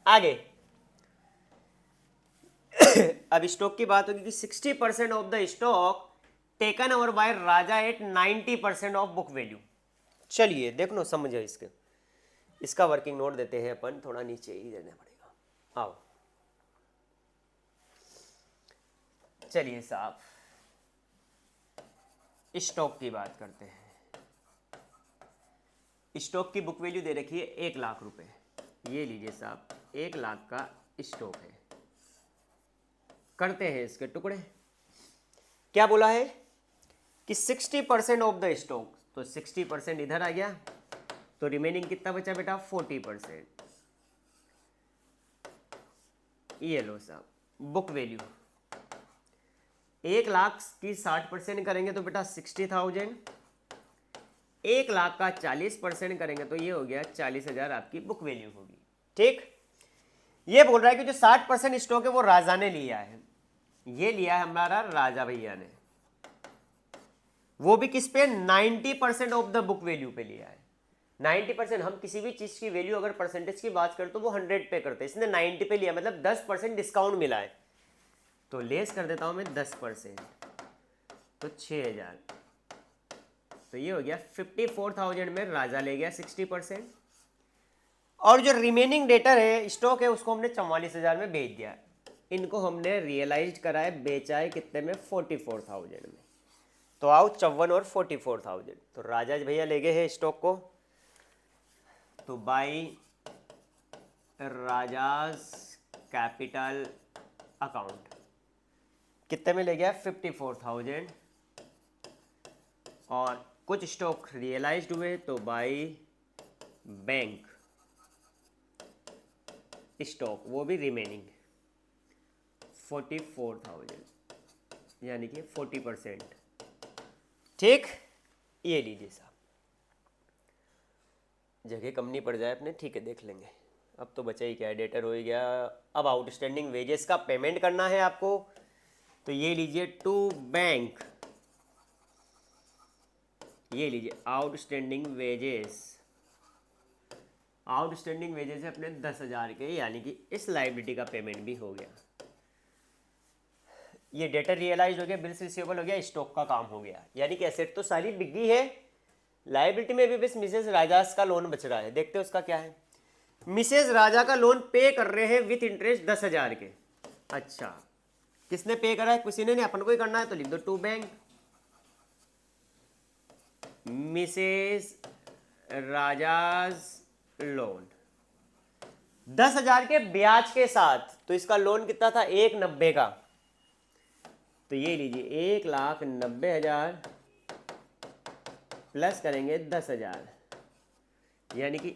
आगे अब स्टॉक की बात होगी कि 60% of the stock taken over by Raja at 90% of book value. चलिए देख लो, समझो इसके, इसका वर्किंग नोट देते हैं अपन, थोड़ा नीचे ही देना पड़ेगा। आओ चलिए साहब, स्टॉक की बात करते हैं। स्टॉक की बुक वैल्यू दे रखी है 1 लाख रुपए, ये लीजिए साहब 1 लाख का स्टॉक है। करते हैं इसके टुकड़े। क्या बोला है कि 60% ऑफ द स्टॉक, तो 60% इधर आ गया, तो रिमेनिंग कितना बचा बेटा, 40%। ये लो साहब बुक वैल्यू, 1 लाख की 60% करेंगे तो बेटा 60,000, 1 लाख का 40% करेंगे तो ये हो गया 40,000 आपकी बुक वैल्यू होगी। ठीक। ये बोल रहा है कि जो 60% स्टॉक है वो राजा ने लिया है, ये लिया है हमारा राजा भैया ने, वो भी किस पे, 90% ऑफ द बुक वैल्यू पे लिया है। 90%, हम किसी भी चीज की वैल्यू अगर परसेंटेज की बात करें तो वो 100 पे करते हैं, इसने 90 पे लिया, मतलब 10% डिस्काउंट मिला है, तो लेस कर देता हूं मैं 10%, तो 6,000, तो ये हो गया 54,000 में राजा ले गया 60%, और जो रिमेनिंग डेटर है स्टॉक है उसको हमने 44,000 में बेच दिया। इनको हमने रियलाइज करा है, बेचा है कितने में, 44,000 में। तो आओ 54 और 44,000, तो राजा भैया ले गए हैं स्टॉक को, तो बाई राजाज कैपिटल अकाउंट कितने में ले गया, 54,000, और कुछ स्टॉक रियलाइज्ड हुए तो बाई बैंक स्टॉक, वो भी रिमेनिंग 44,000, यानी कि 40%। ठीक। ये लीजिए साहब, जगह कम नहीं पड़ जाए अपने, ठीक है देख लेंगे। अब तो बचा ही क्या है, डेटर हो ही गया। अब आउटस्टैंडिंग वेजेस का पेमेंट करना है आपको, तो ये लीजिए टू बैंक, ये लीजिए आउटस्टैंडिंग वेजेस। आउटस्टैंडिंग वेजेस है अपने 10,000 के, यानी कि इस लाइबिलिटी का पेमेंट भी हो गया। ये डेटर रियलाइज हो गया, बिल्स रिसीवेबल हो गया, स्टॉक का काम हो गया, यानी कि एसेट तो सारी बिकी है। लाइबिलिटी में भी बस मिसेज राजास का लोन बच रहा है, देखते हैं उसका क्या है। मिसेज राजा का लोन पे कर रहे हैं विथ इंटरेस्ट 10,000 के। अच्छा, किसने पे करा है, किसी ने नहीं, अपन को ही करना है, तो लिख दो to bank Mrs Raja's loan 10,000 के ब्याज के साथ। तो इसका लोन कितना था, 1,90,000 का, तो ये लीजिए 1,90,000 प्लस करेंगे 10,000, यानी कि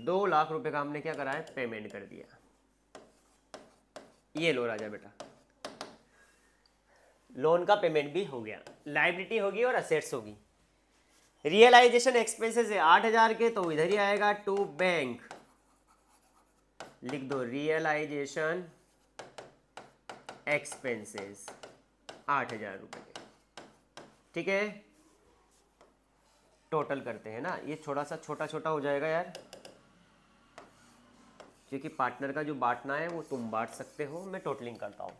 2 लाख रुपए का हमने क्या करा है, पेमेंट कर दिया। ये लो राजा बेटा, लोन का पेमेंट भी हो गया, लायबिलिटी होगी और असेट्स होगी। रियलाइजेशन एक्सपेंसेस है 8,000 के, तो इधर ही आएगा टू बैंक लिख दो रियलाइजेशन एक्सपेंसेस 8,000 रुपये के, ठीक है। टोटल करते हैं ना, ये थोड़ा सा छोटा छोटा हो जाएगा यार, क्योंकि पार्टनर का जो बांटना है वो तुम बांट सकते हो, मैं टोटलिंग करता हूँ।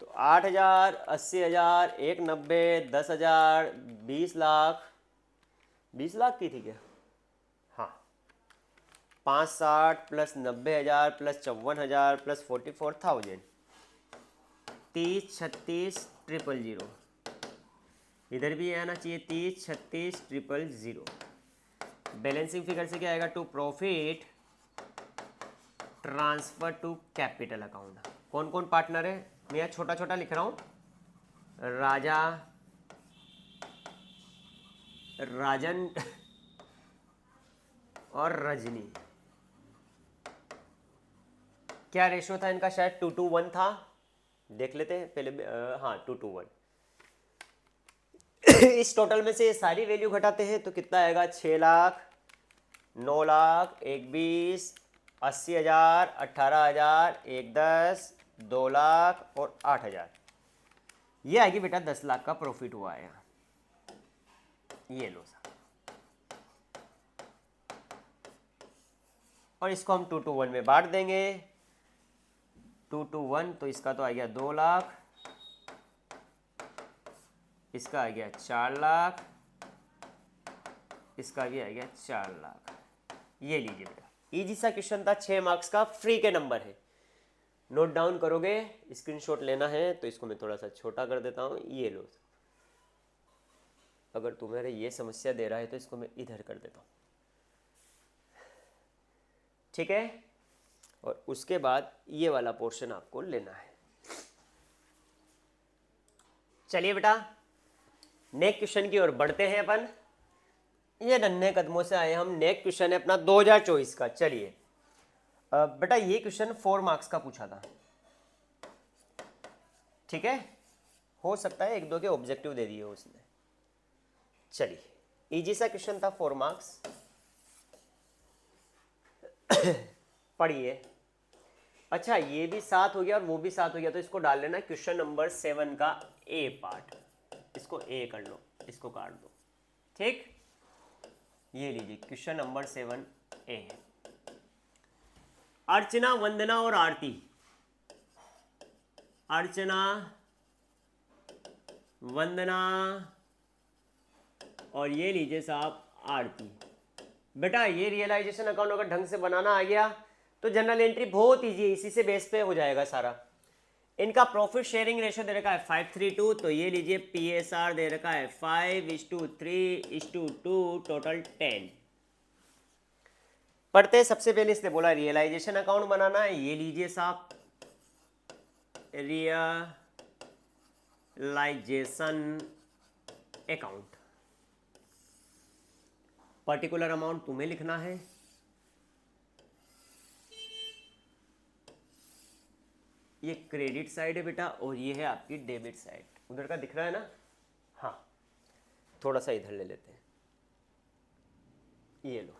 तो 8,000, 80,000, 1,90, 10,000, 20 लाख, 20 लाख की थी क्या? हाँ, 560 प्लस 90,000 प्लस 54,000 प्लस 44,000, 30, 36, 000। इधर भी आना चाहिए 30, 36, 000। बैलेंसिंग फिगर से क्या आएगा? To profit transfer to capital account. कौन कौन पार्टनर है? मैं यहाँ छोटा छोटा लिख रहा हूँ। राजा, राजन और रजनी। क्या रेशियो था इनका? शायद 2:1 था, देख लेते हैं पहले। हाँ 2:1। इस टोटल में से ये सारी वैल्यू घटाते हैं तो कितना आएगा? 6 लाख, 9 लाख, 1,20, 80,000, 18,000, 1,10, 2 लाख और 8,000। ये आएगी बेटा 10 लाख का प्रॉफिट हुआ है। ये लो सर, और इसको हम 2:1 में बांट देंगे। 2:1 तो इसका तो आ गया 2 लाख, इसका आ गया 4 लाख, इसका भी आ गया 4 लाख। ये लीजिए बेटा, इजी सा क्वेश्चन था, 6 मार्क्स का, फ्री के नंबर है। नोट डाउन करोगे, स्क्रीनशॉट लेना है तो इसको मैं थोड़ा सा छोटा कर देता हूँ। ये लो, अगर तुम्हारे ये समस्या दे रहा है तो इसको मैं इधर कर देता हूँ, ठीक है। और उसके बाद ये वाला पोर्शन आपको लेना है। चलिए बेटा, नेक्स्ट क्वेश्चन की ओर बढ़ते हैं अपन। ये नन्हे कदमों से आए हम। नेक्स्ट क्वेश्चन है अपना 2024 का। चलिए बेटा, ये क्वेश्चन 4 मार्क्स का पूछा था, ठीक है। हो सकता है 1-2 के ऑब्जेक्टिव दे दिए उसने। चलिए, इजी सा क्वेश्चन था, 4 मार्क्स। पढ़िए। अच्छा, ये भी 7 हो गया और वो भी 7 हो गया, तो इसको डाल लेना क्वेश्चन नंबर 7 का ए पार्ट। इसको ए कर लो, इसको काट दो, ठीक। ये लीजिए क्वेश्चन नंबर 7 ए है। अर्चना, वंदना और आरती। अर्चना, वंदना और ये लीजिए साहब आरती। बेटा ये रियलाइजेशन अकाउंट अगर ढंग से बनाना आ गया तो जनरल एंट्री बहुत इजी है, इसी से बेस पे हो जाएगा सारा। इनका प्रॉफिट शेयरिंग रेशियो दे रखा है 5:3:2, तो ये लीजिए पीएसआर दे रखा है 5:3:2, टोटल 10। पढ़ते हैं। सबसे पहले इसने बोला रियलाइजेशन अकाउंट बनाना है। ये लीजिए साहब रियलाइजेशन अकाउंट, पर्टिकुलर अमाउंट तुम्हें लिखना है। ये क्रेडिट साइड है बेटा और ये है आपकी डेबिट साइड। उधर का दिख रहा है ना? हाँ, थोड़ा सा इधर ले लेते हैं। ये लो।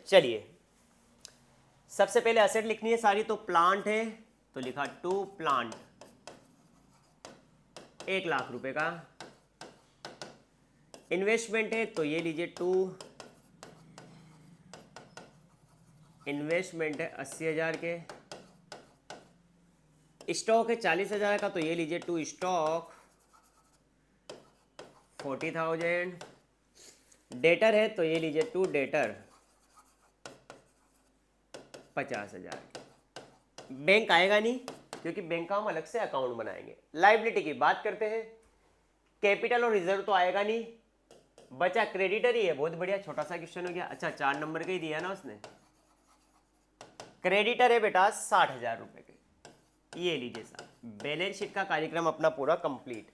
चलिए, सबसे पहले असेट लिखनी है सारी, तो प्लांट है तो लिखा 2 प्लांट, 1 लाख रुपए का। इन्वेस्टमेंट है तो ये लीजिए 2 इन्वेस्टमेंट है 80,000 के। स्टॉक है 40,000 का, तो ये लीजिए 2 स्टॉक 40,000। डेटर है तो ये लीजिए 2 डेटर 50,000। बैंक आएगा नहीं क्योंकि बैंक का हम अलग से अकाउंट बनाएंगे। लायबिलिटी की बात करते हैं। कैपिटल और रिजर्व तो आएगा नहीं, बचा क्रेडिटर ही है। बहुत बढ़िया, छोटा सा क्वेश्चन हो गया। अच्छा, 4 नंबर का ही दिया ना उसने। क्रेडिटर है बेटा 60,000 रुपए के। ये लीजिए साहब, बैलेंस शीट का कार्यक्रम अपना पूरा कंप्लीट।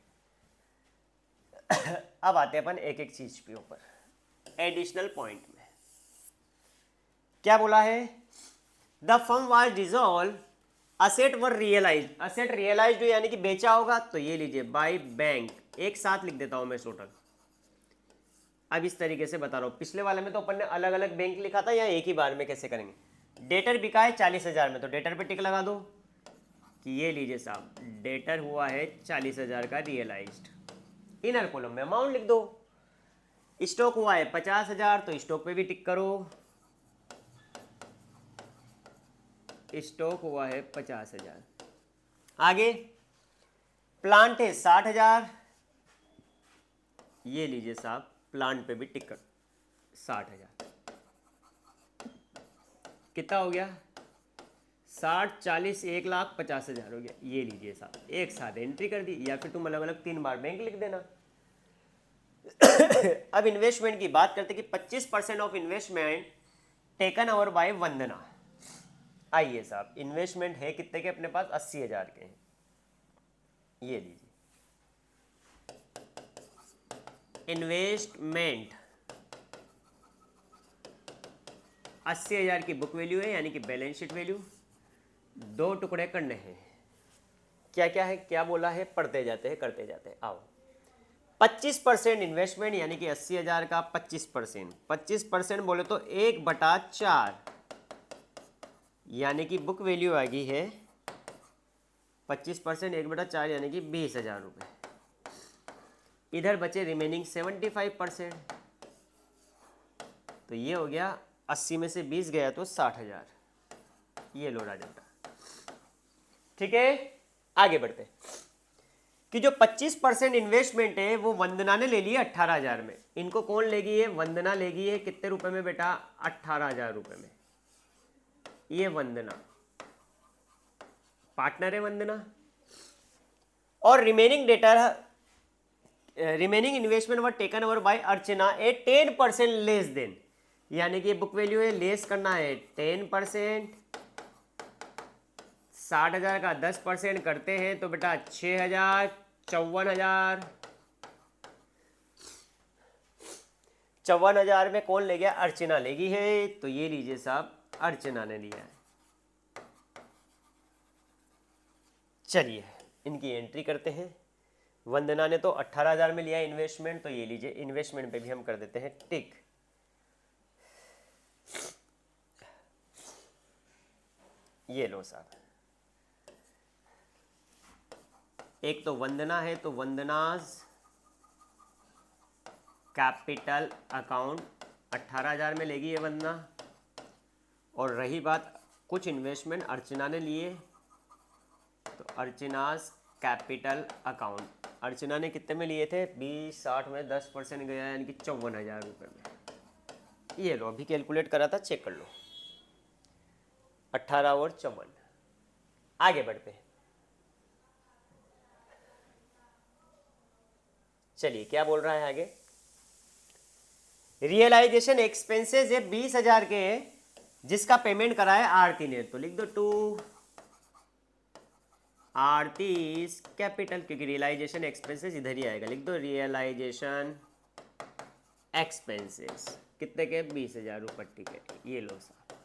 अब आते हैं अपन एक एक चीज के ऊपर। एडिशनल पॉइंट में क्या बोला है? The firm was dissolve, asset were realise. Asset realise यानी कि बेचा होगा, तो ये लीजिए बाय बैंक। एक साथ लिख देता हूं मैं टोटल। अब इस तरीके से बता रहा हूँ, पिछले वाले में तो अपन ने अलग अलग बैंक लिखा था, या एक ही बार में कैसे करेंगे। डेटर बिका है 40,000 में, तो डेटर पे टिक लगा दो कि ये लीजिए साहब डेटर हुआ है 40,000 का रियलाइज्ड। इनर कॉलम में अमाउंट लिख दो। स्टॉक हुआ है 50,000, तो स्टॉक पे भी टिक करो, स्टॉक हुआ है 50,000। आगे प्लांट है 60,000, ये लीजिए साहब प्लांट पे भी टिक कर 60,000। कितना हो गया 60 40 1,50,000 हो गया। ये लीजिए साहब एक साथ एंट्री कर दी, या फिर तुम अलग अलग 3 बार बैंक लिख देना। अब इन्वेस्टमेंट की बात करते कि 25% of investment taken over by Vandana. आइए साहब इन्वेस्टमेंट है कितने के अपने पास 80,000 के हैं, ये लीजिए इन्वेस्टमेंट 80,000 की बुक वैल्यू है, यानी कि बैलेंस शीट वैल्यू। 2 टुकड़े करने हैं, क्या क्या है क्या बोला है, पढ़ते जाते हैं करते जाते हैं। आओ 25% इन्वेस्टमेंट यानी कि 80,000 का 25% बोले तो 1/4 यानी कि बुक वैल्यू आ गई है 25% 1/4 यानी कि 20,000 रुपये। इधर बचे रिमेनिंग 75%, तो ये हो गया 80 में से 20 गया तो 60,000, ये लोड आ जाता। ठीक है आगे बढ़ते कि जो 25% इन्वेस्टमेंट है वो वंदना ने ले लिया 18,000 में। इनको कौन लेगी है, वंदना लेगी है कितने रुपए में बेटा 18,000 रुपए में। ये वंदना पार्टनर है वंदना, और remaining investment were taken over bye Archana A 10% less than, यानी कि बुक वैल्यू है लेस करना है 10%। 60,000 का 10% करते हैं तो बेटा 6,000 54,000। 54,000 में कौन ले गया, अर्चना लेगी है, तो ये लीजिए साहब अर्चना ने लिया है। चलिए इनकी एंट्री करते हैं। वंदना ने तो 18,000 में लिया इन्वेस्टमेंट, तो ये लीजिए इन्वेस्टमेंट पे भी हम कर देते हैं टिक। ये लो साहब, एक तो वंदना है तो वंदनाज कैपिटल अकाउंट 18,000 में लेगी ये वंदना, और रही बात कुछ इन्वेस्टमेंट अर्चना ने लिए, तो अर्चनाज कैपिटल अकाउंट अर्चना ने कितने में लिए थे 20 60 में 10% गया यानी कि 54,000 रुपये में। ये लो अभी कैलकुलेट करा था, चेक कर लो 18 और 54। आगे बढ़ते हैं, चलिए क्या बोल रहा है आगे। रियलाइजेशन एक्सपेंसेस है 20,000 के, जिसका पेमेंट करा है आरती ने, तो लिख दो टू आरती कैपिटल, क्योंकि रियलाइजेशन एक्सपेंसेस इधर ही आएगा, लिख दो रियलाइजेशन एक्सपेंसेस कितने के 20,000 रुपये। ठीक है ये लो साहब,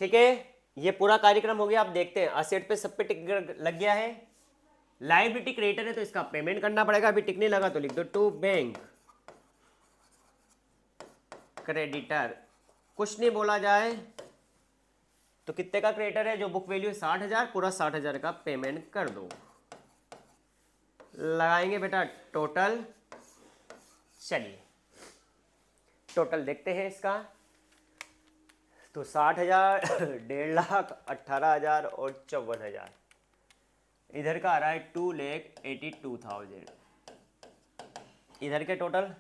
ठीक है ये पूरा कार्यक्रम हो गया। आप देखते हैं असेट पे सब पे टिक लग गया है। लायबिलिटी क्रेडिटर है तो इसका पेमेंट करना पड़ेगा, अभी टिक नहीं लगा तो लिख दो टू बैंक क्रेडिटर। कुछ नहीं बोला जाए तो कितने का क्रेडिटर है, जो बुक वैल्यू 60,000 पूरा 60,000 का पेमेंट कर दो। लगाएंगे बेटा टोटल, चलिए टोटल देखते हैं इसका, तो 60,000 1.5 लाख 18,000 और 54,000। इधर का आ रहा है 2,82,000। इधर के टोटल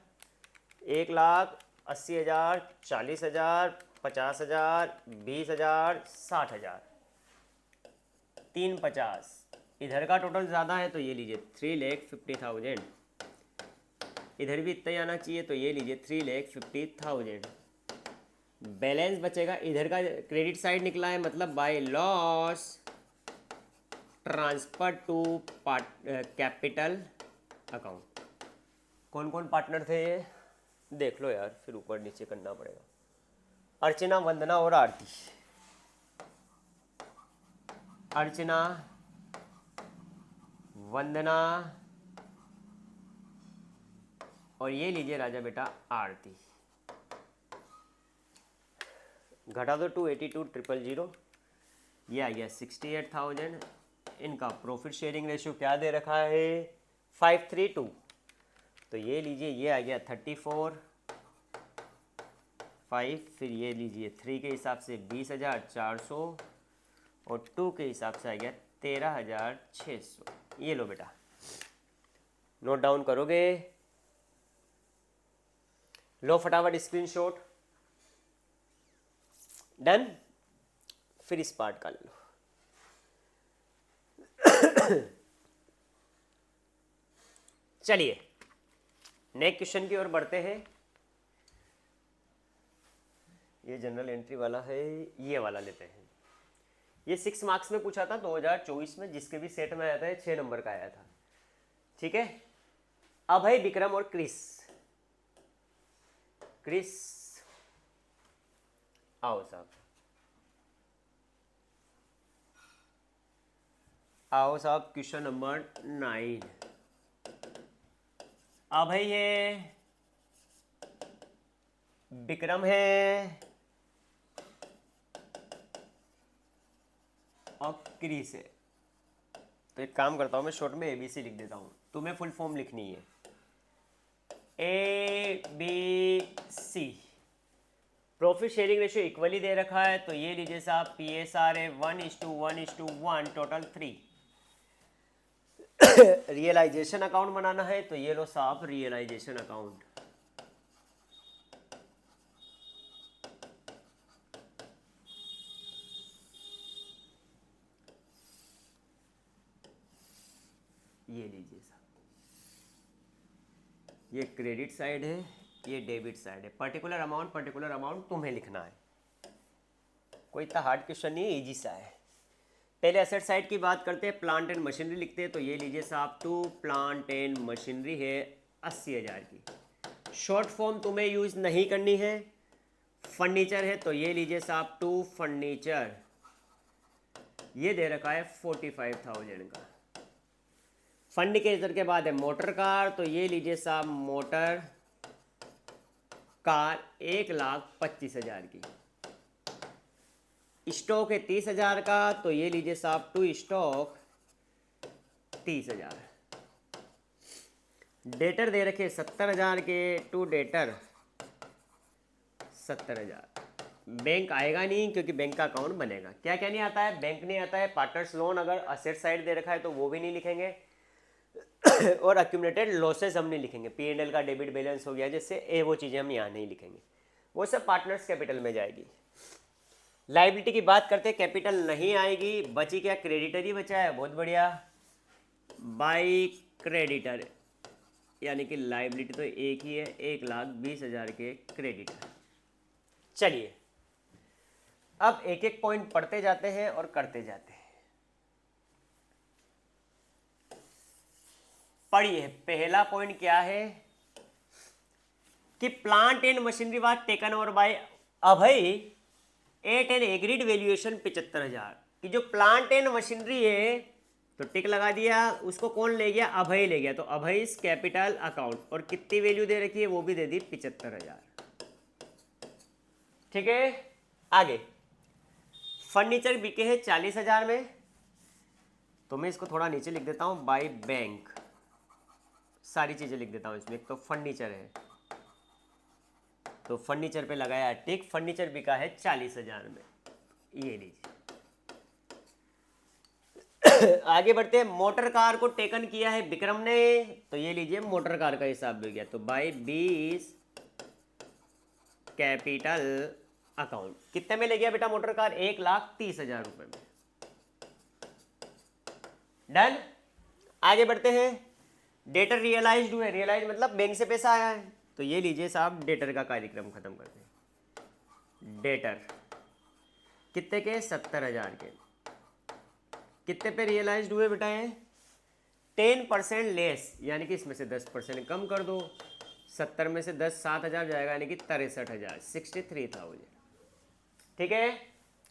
1,80,000 40,000 50,000 20,000 60,000 350। इधर का टोटल ज़्यादा है तो ये लीजिए 3,50,000। इधर भी इतना ही आना चाहिए तो ये लीजिए 3,50,000। बैलेंस बचेगा, इधर का क्रेडिट साइड निकला है मतलब by loss transfer to capital account. कौन कौन पार्टनर थे ये देख लो यार, फिर ऊपर नीचे करना पड़ेगा। अर्चना वंदना और आरती। अर्चना वंदना और ये लीजिए राजा बेटा आरती, घटा दो 282,000, ये आ गया 68,000। इनका प्रॉफिट शेयरिंग रेशियो क्या दे रखा है 532, तो ये लीजिए ये आ गया 34, 5, फिर ये लीजिए 3 के हिसाब से 20,400 और 2 के हिसाब से आ गया 13,600। ये लो बेटा, नोट डाउन करोगे, लो फटाफट स्क्रीनशॉट। डन, फिर इस पार्ट का ले लो। चलिए नेक्स्ट क्वेश्चन की ओर बढ़ते हैं। ये जनरल एंट्री वाला है, ये वाला लेते हैं। ये 6 मार्क्स में पूछा था 2024 में, जिसके भी सेट में आया था 6 नंबर का आया था। ठीक है, अभय, विक्रम और क्रिस आओ साहब, आओ साहब, क्वेश्चन नंबर 9। अभय है, विक्रम है और क्रिस है। तो एक काम करता हूं, मैं शॉर्ट में ABC लिख देता हूं, तुम्हें फुल फॉर्म लिखनी है ABC। Profit sharing ratio equally दे रखा है, तो ये लीजिए साहब PSR है 1:1:1, टोटल 3। रियलाइजेशन अकाउंट बनाना है, तो ये लो साहब रियलाइजेशन अकाउंट। ये लीजिए साहब, ये क्रेडिट साइड है, ये डेबिट साइड है। पर्टिकुलर अमाउंट तुम्हें लिखना है, कोई इतना हार्ड क्वेश्चन नहीं है, इजी सा है। पहले एसेट साइड की बात करते हैं, प्लांट एंड मशीनरी लिखते हैं, तो ये लीजिए साहब 2 प्लांट एंड मशीनरी है 80,000 की। शॉर्ट फॉर्म तुम्हें यूज नहीं करनी है। फर्नीचर है, तो ये लीजिए साहब 2 फर्नीचर, ये दे रखा है 45,000 का। फर्नीचर के बाद है मोटर कार, तो ये लीजिए साहब मोटर कार 1,25,000 की। स्टॉक है 30,000 का, तो ये लीजिए साहब 2 स्टॉक 30,000। डेटर दे रखे 70,000 के, 2 डेटर 70,000। बैंक आएगा नहीं क्योंकि बैंक का अकाउंट बनेगा। क्या क्या नहीं आता है, बैंक नहीं आता है, पार्टनर्स लोन अगर असेट साइड दे रखा है तो वो भी नहीं लिखेंगे और अक्यूमुलेटेड लॉसेस हम नहीं लिखेंगे। P&L का डेबिट बैलेंस हो गया जैसे वो चीज़ें हम यहाँ नहीं लिखेंगे, वो सब पार्टनर्स कैपिटल में जाएगी। लाइबिलिटी की बात करते हैं, कैपिटल नहीं आएगी, बची क्या क्रेडिटर ही बचा है, बहुत बढ़िया, बाई क्रेडिटर, यानी कि लाइबिलिटी तो एक ही है, 1,20,000 के क्रेडिटर। चलिए अब एक एक पॉइंट पढ़ते जाते हैं और करते जाते हैं। पढ़िए, पहला पॉइंट क्या है कि plant and machinery was taken over by Abhay at an agreed valuation 75,000 की। जो प्लांट एंड मशीनरी है तो टिक लगा दिया, उसको कौन ले गया, अभय ले गया, तो अभय कैपिटल अकाउंट, और कितनी वैल्यू दे रखी है वो भी दे दी 75,000। ठीक है, आगे फर्नीचर बिके हैं 40,000 में, तो मैं इसको थोड़ा नीचे लिख देता हूं, बाय बैंक, सारी चीजें लिख देता हूं इसमें। एक तो फर्नीचर है तो फर्नीचर पे लगाया टिक, फर्नीचर बिका है 40,000 में, ये लीजिए। आगे बढ़ते हैं, मोटर कार को टेकन किया है विक्रम ने, तो ये लीजिए मोटर कार का हिसाब मिल गया, तो बाय 20 कैपिटल अकाउंट। कितने में ले गया बेटा मोटर कार, 1,30,000 रुपए में। डन, आगे बढ़ते हैं, डेटर रियलाइज्ड हुए, रियलाइज मतलब बैंक से पैसा आया है, तो ये लीजिए साहब डेटर का कार्यक्रम खत्म करते हैं। डेटर कितने के, 70,000 के। कितने पे रियलाइज्ड हुए बेटा, ये 10% लेस, यानी कि इसमें से 10% कम कर दो, 70 में से 10 7,000 जाएगा, यानी कि 63,000, 63,000। ठीक है,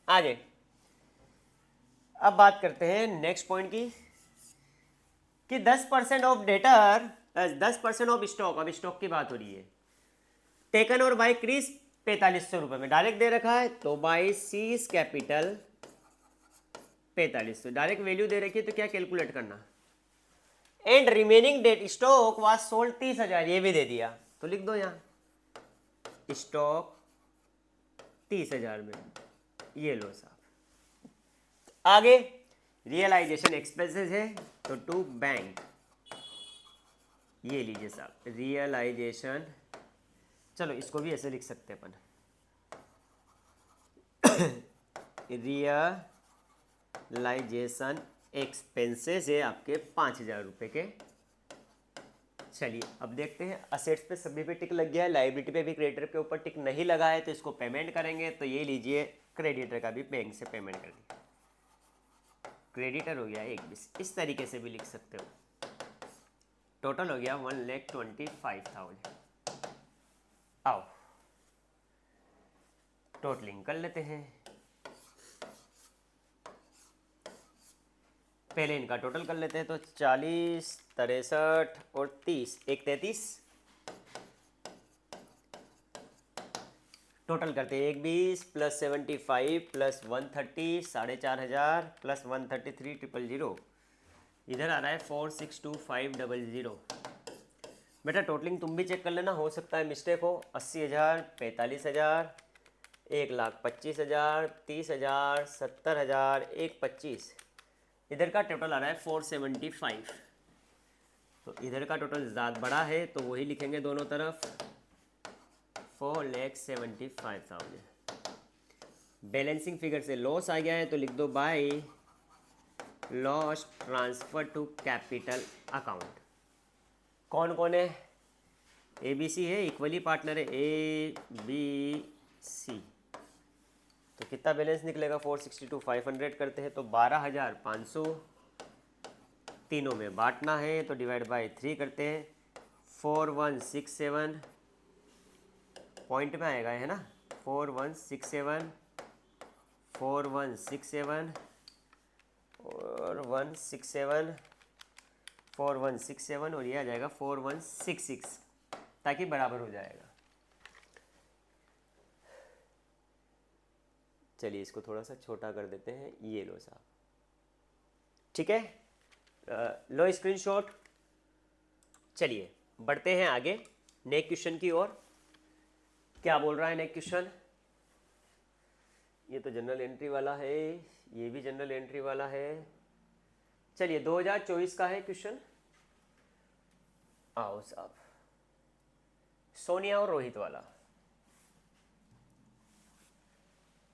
आगे अब बात करते हैं नेक्स्ट पॉइंट की कि 10% ऑफ डेटर 10% ऑफ स्टॉक, अब स्टॉक की बात हो रही है। टेकन और बाय क्रिस 4500 रुपये में डायरेक्ट दे रखा है, तो by C's capital 4500, direct value दे रखी है तो क्या कैलकुलेट करना। And remaining debt stock was sold 30,000, ये भी दे दिया तो लिख दो यहाँ स्टॉक 30,000 में, ये लो साहब। आगे रियलाइजेशन एक्सपेंसेस है तो टू बैंक, ये लीजिए साहब रियलाइजेशन, चलो इसको भी ऐसे लिख सकते हैं अपन रियलाइजेशन एक्सपेंसेस है आपके 5,000 रुपये के। चलिए अब देखते हैं, असेट्स पे सभी पे टिक लग गया है, लाइबिलिटी पे भी क्रेडिटर के ऊपर टिक नहीं लगा है, तो इसको पेमेंट करेंगे। तो ये लीजिए क्रेडिटर का भी बैंक से पेमेंट कर दिया, क्रेडिटर हो गया 120, इस तरीके से भी लिख सकते हो। टोटल हो गया 1,25,000। आओ टोटलिंग कर लेते हैं, पहले इनका टोटल कर लेते हैं। तो 40, 63 और 30, 133 टोटल करते हैं। 120 प्लस 75 प्लस 130 4,500 प्लस 133,000, इधर आ रहा है 4,625,000। बेटा टोटलिंग तुम भी चेक कर लेना, हो सकता है मिस्टेक हो। 80,000, 45,000, 1,25,000, 30,000, 70,000, 1,25, इधर का टोटल आ रहा है 475। तो इधर का टोटल ज़्यादा बड़ा है तो वही लिखेंगे दोनों तरफ 4,75,000। बैलेंसिंग फिगर से लॉस आ गया है तो लिख दो by loss transfer to capital account. कौन कौन है, ए बी सी है, इक्वली पार्टनर है ए बी सी। तो कितना बैलेंस निकलेगा, 462,500 करते हैं तो 12,500 तीनों में बांटना है, तो डिवाइड बाय 3 करते हैं। 4167 पॉइंट में आएगा है ना, 4167 4167 और 167 4167 और ये आ जाएगा 4166, ताकि बराबर हो जाएगा। चलिए इसको थोड़ा सा छोटा कर देते हैं, ये लो साहब, ठीक है। लो स्क्रीनशॉट। चलिए बढ़ते हैं आगे नेक्स्ट क्वेश्चन की ओर। क्या बोल रहा है नेक्स्ट क्वेश्चन, ये तो जनरल एंट्री वाला है, ये भी जनरल एंट्री वाला है। चलिए 2024 का है क्वेश्चन। आओ साहब, सोनिया और रोहित वाला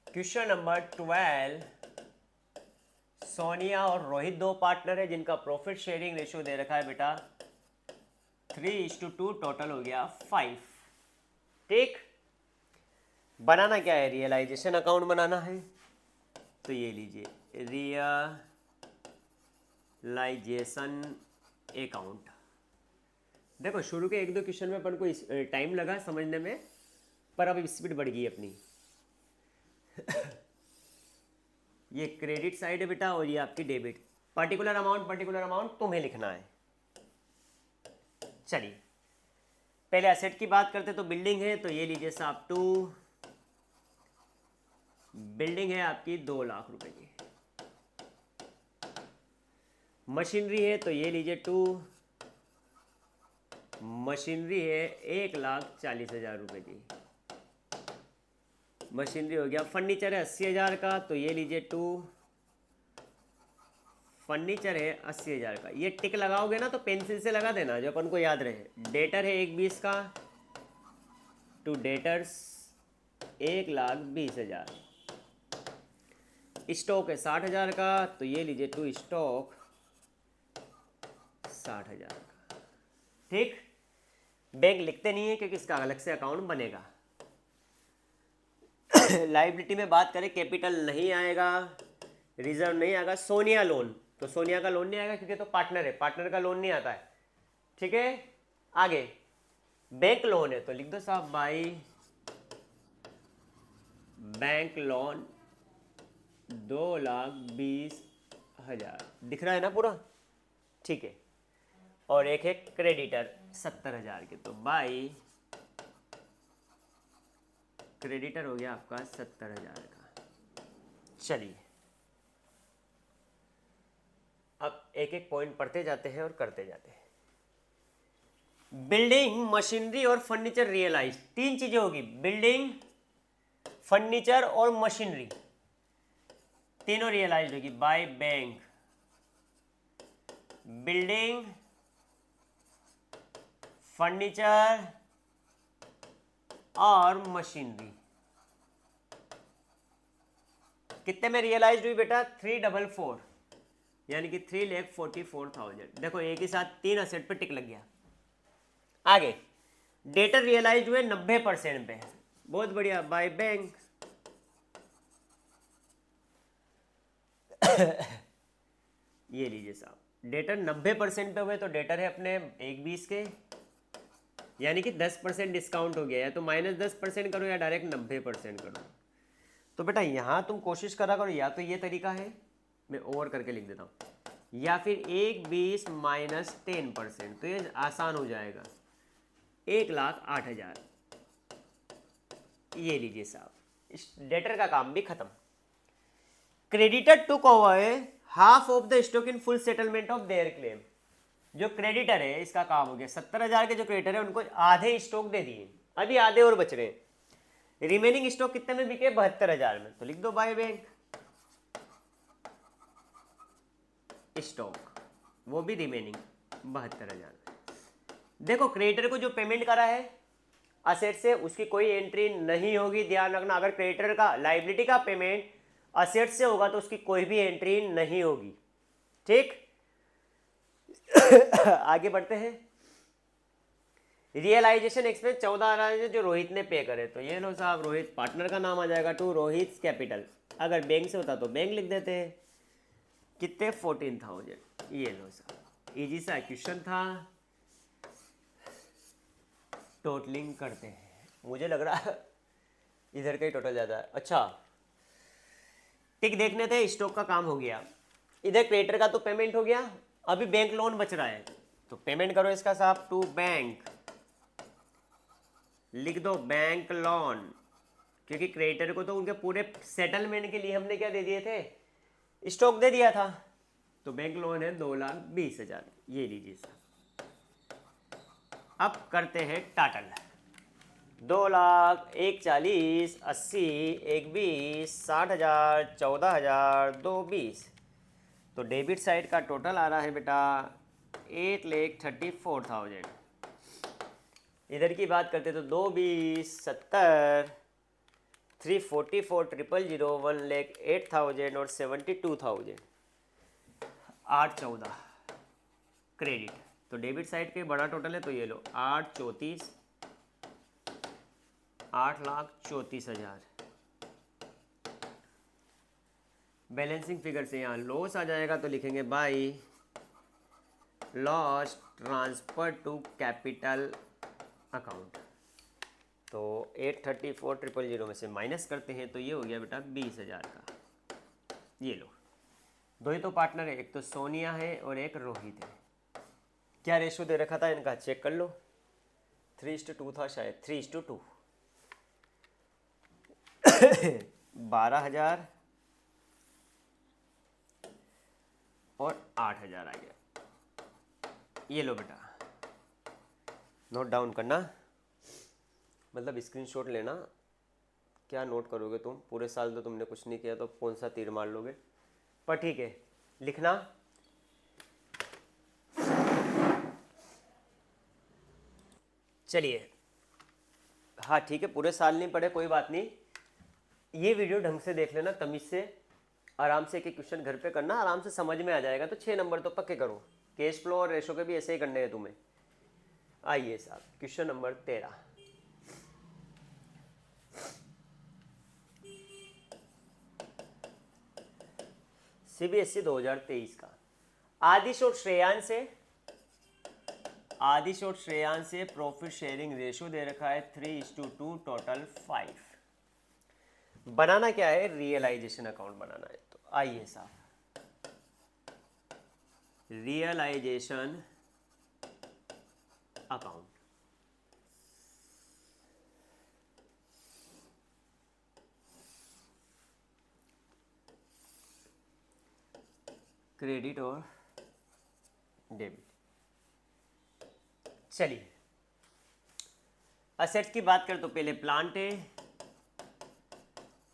क्वेश्चन नंबर 12। सोनिया और रोहित दो पार्टनर है जिनका प्रॉफिट शेयरिंग रेशियो दे रखा है बेटा 3:2, टोटल हो गया 5। ठीक, बनाना क्या है, रियलाइजेशन अकाउंट बनाना है। तो ये लीजिए रियलाइजेशन अकाउंट। देखो शुरू के 1-2 क्वेश्चन में अपन को टाइम लगा समझने में, पर अब स्पीड बढ़ गई अपनी। ये क्रेडिट साइड है बेटा और ये आपकी डेबिट। पर्टिकुलर अमाउंट तुम्हें लिखना है। चलिए पहले एसेट की बात करते तो बिल्डिंग है, तो ये लीजिए साहब 2, बिल्डिंग है आपकी 2 लाख रुपए की। मशीनरी है तो ये लीजिए 2, मशीनरी है 1,40,000 रुपए की। मशीनरी हो गया। फर्नीचर है 80,000 का, तो ये लीजिए 2, फर्नीचर है 80,000 का। ये टिक लगाओगे ना तो पेंसिल से लगा देना जो अपन को याद रहे। डेटर है 1,20 का, टू डेटर्स 1,20,000। स्टॉक है 60,000 का, तो ये लीजिए 2 स्टॉक 60,000 का। ठीक, बैंक लिखते नहीं है क्योंकि इसका अलग से अकाउंट बनेगा। लाइबिलिटी में बात करें, कैपिटल नहीं आएगा, रिजर्व नहीं आएगा। सोनिया लोन, तो सोनिया का लोन नहीं आएगा क्योंकि तो पार्टनर है, पार्टनर का लोन नहीं आता है। ठीक है, आगे बैंक लोन है तो लिख दो साहब बाई बैंक लोन 2,20,000। दिख रहा है ना पूरा, ठीक है। और एक है क्रेडिटर 70,000 के, तो बाई क्रेडिटर हो गया आपका 70,000 का। चलिए अब एक एक पॉइंट पढ़ते जाते हैं और करते जाते हैं। बिल्डिंग, मशीनरी और फर्नीचर रियलाइज, तीन चीजें होगी, बिल्डिंग, फर्नीचर और मशीनरी, तीनों रियलाइज होगी बाय बैंक। बिल्डिंग, फर्नीचर और मशीनरी कितने में रियलाइज हुई बेटा? 344, यानी कि 3,44,000। देखो एक ही साथ तीन असेट पे टिक लग गया। आगे डेटर रियलाइज हुए 90% पे, बहुत बढ़िया, बाय बैंक। ये लीजिए साहब, डेटर 90% पे हुए तो डेटर है अपने 1,20 के, यानी कि 10% डिस्काउंट हो गया, या तो -10% करो या डायरेक्ट 90% करो। तो बेटा यहाँ तुम कोशिश करा करो, या तो ये तरीका है, मैं ओवर करके लिख देता हूँ, या फिर 1,20 माइनस 10%, तो ये आसान हो जाएगा, 1,08,000। ये लीजिए साहब, इस डेटर का काम भी खत्म। Creditor took over half of the stock in full settlement of their claim. जो क्रेडिटर है इसका काम हो गया, 70,000 के जो क्रेडिटर है उनको आधे स्टॉक दे दिए, अभी आधे और बच रहे हैं। रिमेनिंग स्टॉक कितने में बिके? 72,000 में, तो लिख दो बाय बैंक स्टॉक, वो भी रिमेनिंग 72,000। देखो क्रेडिटर को जो पेमेंट करा है असेट से उसकी कोई एंट्री नहीं होगी, ध्यान रखना। अगर क्रेडिटर का लायबिलिटी का पेमेंट असेट से होगा तो उसकी कोई भी एंट्री नहीं होगी, ठीक। आगे बढ़ते हैं। रियलाइजेशन एक्सपेंस 14,000 जो रोहित ने पे करे, तो ये लो साहब, रोहित पार्टनर का नाम आ जाएगा, टू रोहित कैपिटल। अगर बैंक से होता तो बैंक लिख देते हैं। कितने? 14,000। ये लो साहब, इजी सा क्वेश्चन था। टोटलिंग करते हैं, मुझे लग रहा है इधर का ही टोटल ज़्यादा है। अच्छा टिक देखने थे, स्टॉक का काम हो गया, इधर क्रेडिटर का तो पेमेंट हो गया, अभी बैंक लोन बच रहा है, तो पेमेंट करो इसका साहब, टू बैंक, लिख दो बैंक लोन, क्योंकि क्रेडिटर को तो उनके पूरे सेटलमेंट के लिए हमने क्या दे दिए थे? स्टॉक दे दिया था, तो बैंक लोन है 2,20,000। ये लीजिए साहब। अब करते हैं टोटल, 2,00,000, 1,40,000, 80, 1,20,000, 60,000, 14,000, 2,20,000। तो डेबिट साइड का टोटल आ रहा है बेटा 8,34,000। इधर की बात करते तो 2,20,000, 70, 344,000, 1,08,000 और 72,000, 8,14 क्रेडिट। तो डेबिट साइड के बड़ा टोटल है, तो ये लो 8,34, 8,34,000। बैलेंसिंग फिगर से यहाँ लॉस आ जाएगा, तो लिखेंगे by loss transfer to capital account. तो 8,34,000 में से माइनस करते हैं, तो ये हो गया बेटा 20,000 का। ये लो, दो ही तो पार्टनर है, एक तो सोनिया है और एक रोहित है। क्या रेशो दे रखा था इनका, चेक कर लो, 3:2 था शायद, 3:2। 12,000 और 8,000 आ गया। ये लो बेटा, नोट डाउन करना, मतलब स्क्रीनशॉट लेना। क्या नोट करोगे तुम, पूरे साल तो तुमने कुछ नहीं किया, तो कौन सा तीर मार लोगे, पर ठीक है लिखना। चलिए, हाँ ठीक है, पूरे साल नहीं पढ़े कोई बात नहीं, ये वीडियो ढंग से देख लेना, तमीज से आराम से एक एक क्वेश्चन घर पे करना, आराम से समझ में आ जाएगा। तो 6 नंबर तो पक्के करो, कैश फ्लो और रेशो के भी ऐसे ही करने हैं तुम्हें। आइए साहब, क्वेश्चन नंबर 13, CBSE 2023 का। आदिश और श्रेयांश से प्रॉफिट शेयरिंग रेशो दे रखा है 3:2, टोटल 5। बनाना क्या है? रियलाइजेशन अकाउंट बनाना है। तो आइए साहब, रियलाइजेशन अकाउंट। क्रेडिट और डेबिट। चलिए असेट्स की बात करें तो पहले प्लांट है,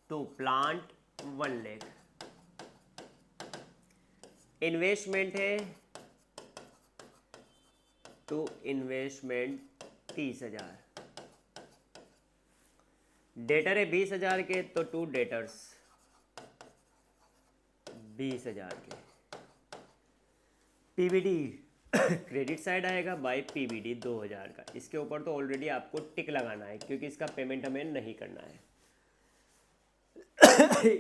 टू प्लांट 1 लाख। इन्वेस्टमेंट है, टू इन्वेस्टमेंट 30,000। डेटर है 20,000 के, तो टू डेटर्स 20,000 के। पीबीडी क्रेडिट साइड आएगा बाय पीबीडी 2,000 का। इसके ऊपर तो ऑलरेडी आपको टिक लगाना है क्योंकि इसका पेमेंट हमें नहीं करना है।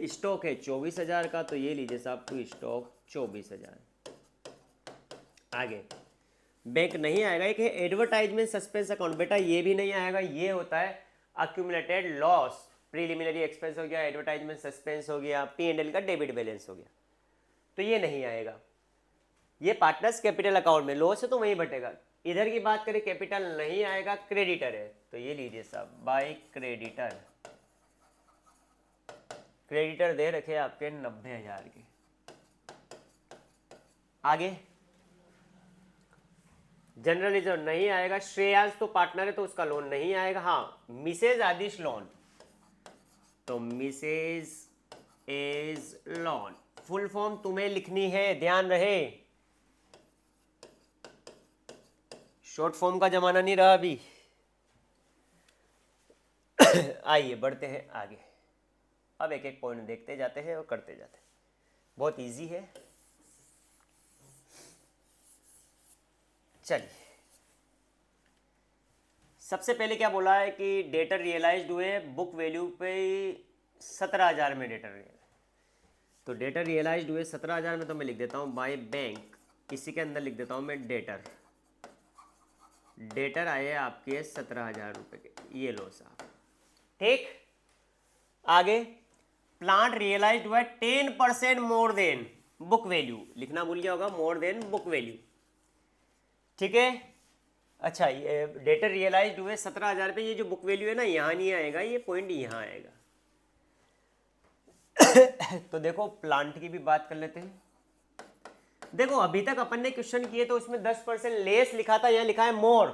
स्टॉक है 24,000 का, तो ये लीजिए साहब टू स्टॉक 24,000। आगे बैंक नहीं आएगा, एक है एडवर्टाइजमेंट सस्पेंस अकाउंट। बेटा ये भी नहीं आएगा, ये होता है अक्यूमुलेटेड लॉस। प्रीलिमिनरी एक्सपेंस हो गया, एडवर्टाइजमेंट सस्पेंस हो गया, P&L का डेबिट बैलेंस हो गया, तो ये नहीं आएगा। ये पार्टनर्स कैपिटल अकाउंट में लॉस है तो वहीं बटेगा। इधर की बात करें कैपिटल नहीं आएगा, क्रेडिटर है, तो ये लीजिए साहब बाय क्रेडिटर। क्रेडिटर दे रखे आपके 90,000 के। आगे जनरल रिजर्व नहीं आएगा। श्रेयांश तो पार्टनर है तो उसका लोन नहीं आएगा। हाँ मिसेज आदिश लोन, तो Mrs as loan. Full form तुम्हें लिखनी है, ध्यान रहे, शॉर्ट फॉर्म का जमाना नहीं रहा अभी। आइए बढ़ते हैं आगे। अब एक एक पॉइंट देखते जाते हैं और करते जाते हैं, बहुत इजी है। चलिए सबसे पहले क्या बोला है कि डेटर रियलाइज्ड हुए बुक वैल्यू पे 17,000 में डेटर रियलाइज। तो डेटर रियलाइज्ड हुए 17,000 में, तो मैं लिख देता हूँ बाय बैंक। इसी के अंदर लिख देता हूँ मैं डेटर। डेटर आए आपके 17,000 रुपये के, ये लो साहब, ठीक। आगे प्लांट रियलाइज्ड हुआ 10% मोर देन बुक वैल्यू। लिखना भूल गया होगा, मोर देन बुक वैल्यू, ठीक है। अच्छा ये डेटर रियलाइज्ड हुए 17,000 पे, ये जो बुक वैल्यू है ना यहाँ नहीं आएगा, ये पॉइंट यहाँ आएगा। तो देखो प्लांट की भी बात कर लेते हैं। देखो अभी तक अपन ने क्वेश्चन किए तो उसमें 10% लेस लिखा था, यहाँ लिखा है मोर।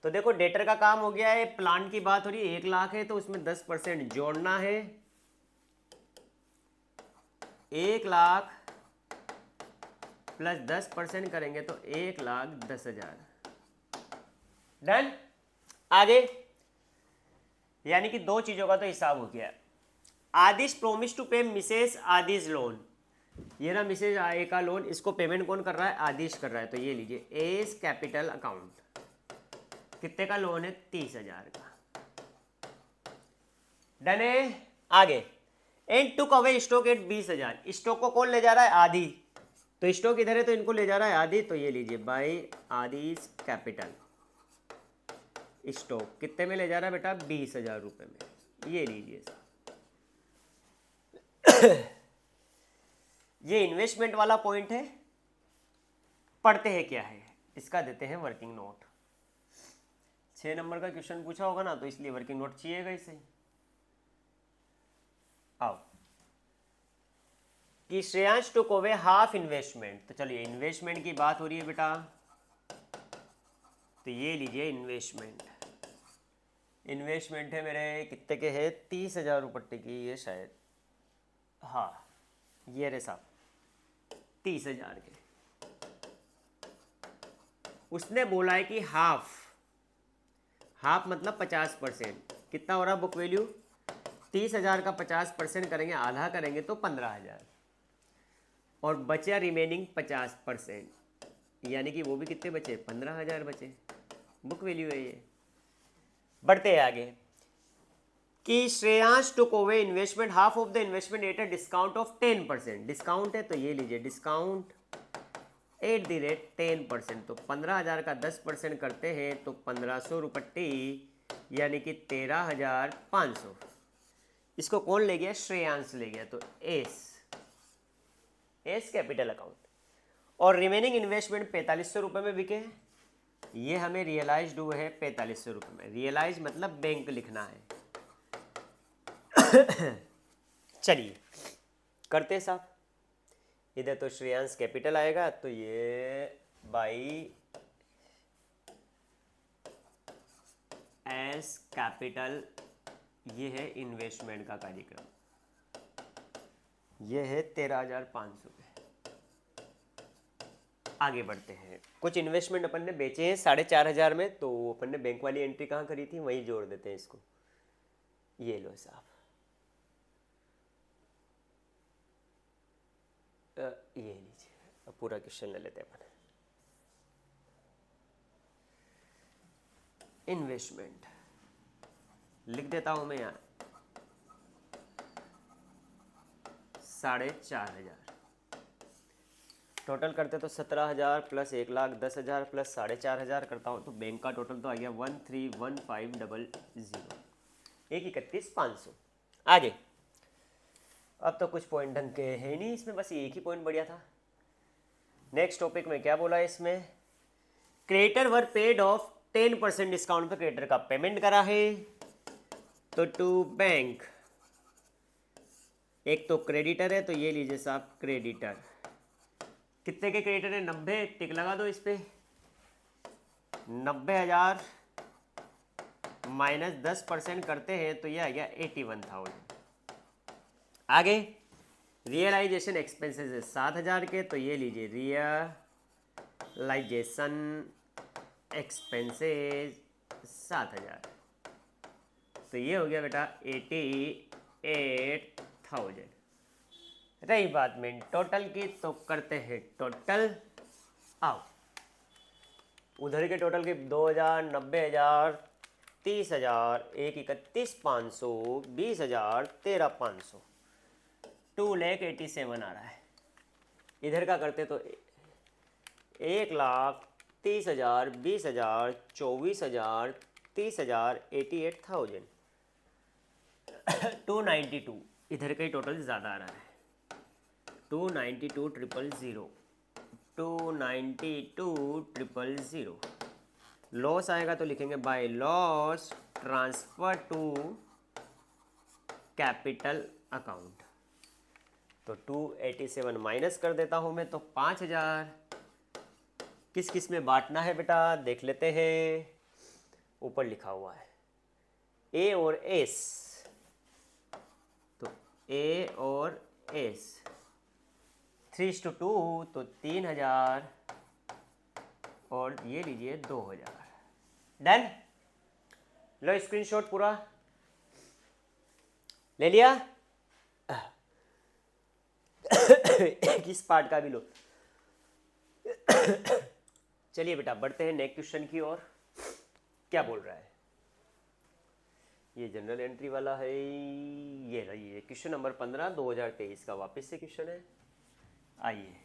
तो देखो डेटर का काम हो गया है, प्लांट की बात हो रही है 1 लाख है तो उसमें 10% जोड़ना है। 1 लाख प्लस 10% करेंगे तो 1,10,000। डन। आगे यानी कि दो चीजों का तो हिसाब हो गया। आदिश प्रोमिस टू पे मिसेस आदिश लोन। ये ना मिसेज आए का लोन, इसको पेमेंट कौन कर रहा है? आदिश कर रहा है। तो ये लीजिए एस कैपिटल अकाउंट। कितने का लोन है? 30,000 का। डन है। आगे and took away stock at 20,000। Stock को कौन ले जा रहा है? आदि। तो स्टॉक इधर है तो इनको ले जा रहा है आदि। तो ये लीजिए बाय आदिश कैपिटल। स्टॉक कितने में ले जा रहा है बेटा? 20,000 रुपये में। ये लीजिए ये इन्वेस्टमेंट वाला पॉइंट है। पढ़ते हैं क्या है इसका, देते हैं वर्किंग नोट। 6 नंबर का क्वेश्चन पूछा होगा ना, तो इसलिए वर्किंग नोट चाहिएगा इसे। आओ कि Shreyansh took over half investment. तो चलिए इन्वेस्टमेंट की बात हो रही है बेटा, तो ये लीजिए इन्वेस्टमेंट। इन्वेस्टमेंट है मेरे कितने के है? 30,000 रुपये की ये शायद, हाँ ये रे साहब 30,000 के। उसने बोला है कि हाफ मतलब 50%। कितना हो रहा बुक वैल्यू? 30,000 का 50% करेंगे, आधा करेंगे तो 15,000, और बचा रिमेनिंग 50%, यानी कि वो भी कितने बचे? 15,000 बचे। बुक वैल्यू है ये। बढ़ते हैं आगे कि Shreyansh took over investment half of the investment at a discount of 10%। Discount है तो ये लीजिए डिस्काउंट एट द रेट 10%। तो 15,000 का 10% करते हैं तो 1,500 रुपये, यानी कि 13,500। इसको कौन ले गया? श्रेयांश ले गया। तो एस कैपिटल अकाउंट। और रिमेनिंग इन्वेस्टमेंट 4,500 रुपये में बिके हैं। ये हमें रियलाइज्ड हुए है 4500 रुपये में। रियलाइज मतलब बैंक लिखना है। चलिए करते साहब। इधर तो श्रेयांश कैपिटल आएगा, तो ये बाई एस कैपिटल, ये है इन्वेस्टमेंट का कार्यक्रम, ये है 13,500 पे। आगे बढ़ते हैं। कुछ इन्वेस्टमेंट अपन ने बेचे हैं 4,500 में, तो अपन ने बैंक वाली एंट्री कहाँ करी थी, वहीं जोड़ देते हैं इसको। ये लो साहब, ये लीजिए। अब पूरा क्वेश्चन ले लेते हैं अपन। इन्वेस्टमेंट लिख देता हूं मैं यहाँ 4,500। टोटल करते तो 17,000 प्लस 1,10,000 प्लस 4,500 करता हूँ, तो बैंक का टोटल तो आ गया 131500, 1,31,500। आगे अब तो कुछ पॉइंट ढंग के है नहीं इसमें, बस एक ही पॉइंट बढ़िया था। नेक्स्ट टॉपिक में क्या बोला है इसमें, creditor were paid of 10% discount पे क्रेडिटर का पेमेंट करा है, तो टू बैंक। एक तो क्रेडिटर है, तो ये लीजिए साहब क्रेडिटर। कितने के क्रेडिटर है, 90, टिक लगा दो इस पे। 90,000 माइनस 10% करते हैं तो ये आ गया 81,000। आगे रियलाइजेशन एक्सपेंसेस है 7,000 के, तो ये लीजिए रियलाइजेशन एक्सपेंसेस 7,000, तो ये हो गया बेटा 88,000। रही बात में टोटल की, तो करते हैं टोटल। आओ उधर के टोटल की 2,000, 90,000, 30,000, 1,31,500, 20,000, 13,500, 2,87,000 आ रहा है। इधर का करते तो 1,30,000, 20,000, 24,000, 30,000, 88,000, 292। इधर का ही टोटल ज़्यादा आ रहा है, 292,000, 292,000। लॉस आएगा तो लिखेंगे by loss transfer to capital account, तो 287 माइनस कर देता हूं मैं, तो 5,000। किस किस में बांटना है बेटा देख लेते हैं। ऊपर लिखा हुआ है ए और एस, तो ए और एस 3:2, तो 3,000 और ये लीजिए 2,000। डन। लो स्क्रीनशॉट पूरा ले लिया। किस पार्ट का भी लो। चलिए बेटा बढ़ते हैं नेक्स्ट क्वेश्चन की ओर। क्या बोल रहा है, ये जनरल एंट्री वाला है, ये रही है क्वेश्चन नंबर 15 2023 का, वापस से क्वेश्चन है। आइए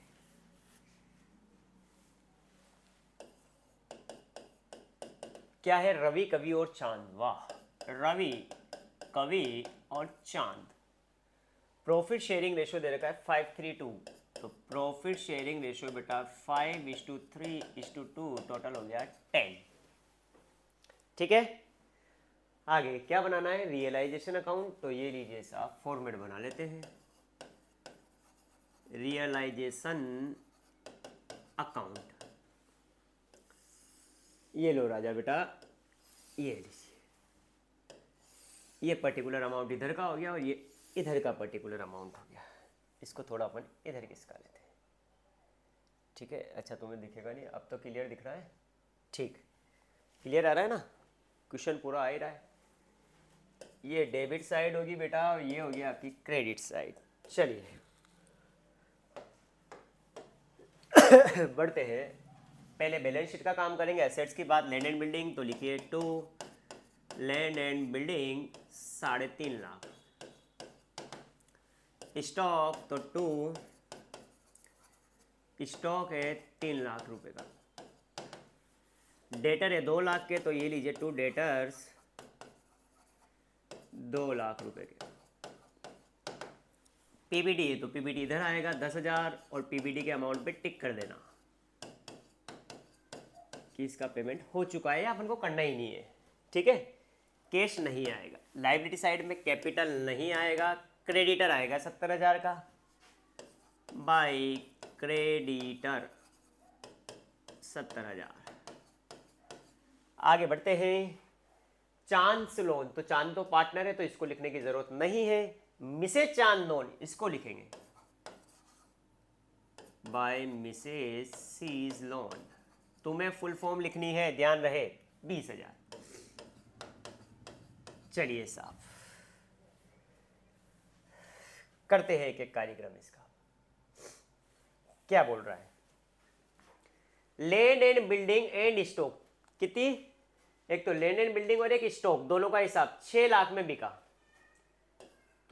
क्या है, रवि कवि और चांद। वाह, रवि कवि और चांद। प्रॉफिट शेयरिंग रेशियो दे रखा है 5:3:2, तो प्रॉफिट शेयरिंग रेशियो बेटा 5:3:2, टोटल हो गया 10। ठीक है, आगे क्या बनाना है, रियलाइजेशन अकाउंट, तो ये लीजिए साहब फॉर्मेट बना लेते हैं। रियलाइजेशन अकाउंट, ये लो राजा बेटा, ये लीजिए, ये पर्टिकुलर अमाउंट इधर का हो गया और ये इधर का पर्टिकुलर अमाउंट हो गया। इसको थोड़ा अपन इधर खिसका लेते हैं। ठीक है, अच्छा तुम्हें दिखेगा नहीं, अब तो क्लियर दिख रहा है। ठीक, क्लियर आ रहा है ना, क्वेश्चन पूरा आ ही रहा है। ये डेबिट साइड होगी बेटा और ये होगी आपकी क्रेडिट साइड। चलिए बढ़ते हैं, पहले बैलेंस शीट का काम करेंगे। एसेट्स की बात, लैंड एंड बिल्डिंग, तो लिखिए 2 land and building 3.5 lakh. Stock, तो 2 स्टॉक है 3 लाख रुपए का। डेटर है 2 लाख के, तो ये लीजिए 2 डेटर्स 2 लाख रुपए के। पीबीडी है तो पीबीडी इधर आएगा 10,000 और पीबीडी के अमाउंट पे टिक कर देना। कि इसका पेमेंट हो चुका है या अपन को करना ही नहीं है, ठीक है। कैश नहीं आएगा, लाइबिलिटी साइड में कैपिटल नहीं आएगा, क्रेडिटर आएगा 70,000 का, बाय क्रेडिटर 70,000। आगे बढ़ते हैं, चांस लोन, तो चांद तो पार्टनर है तो इसको लिखने की जरूरत नहीं है। मिसेज चांद लोन, इसको लिखेंगे बाय मिसेज सीज लोन। तुम्हें फुल फॉर्म लिखनी है, ध्यान रहे, 20,000। चलिए साहब, करते हैं एक एक कार्यक्रम इसका। क्या बोल रहा है, land and building and stock कितनी, एक तो लैंड एंड बिल्डिंग और एक स्टॉक, दोनों का हिसाब 6 लाख में बिका,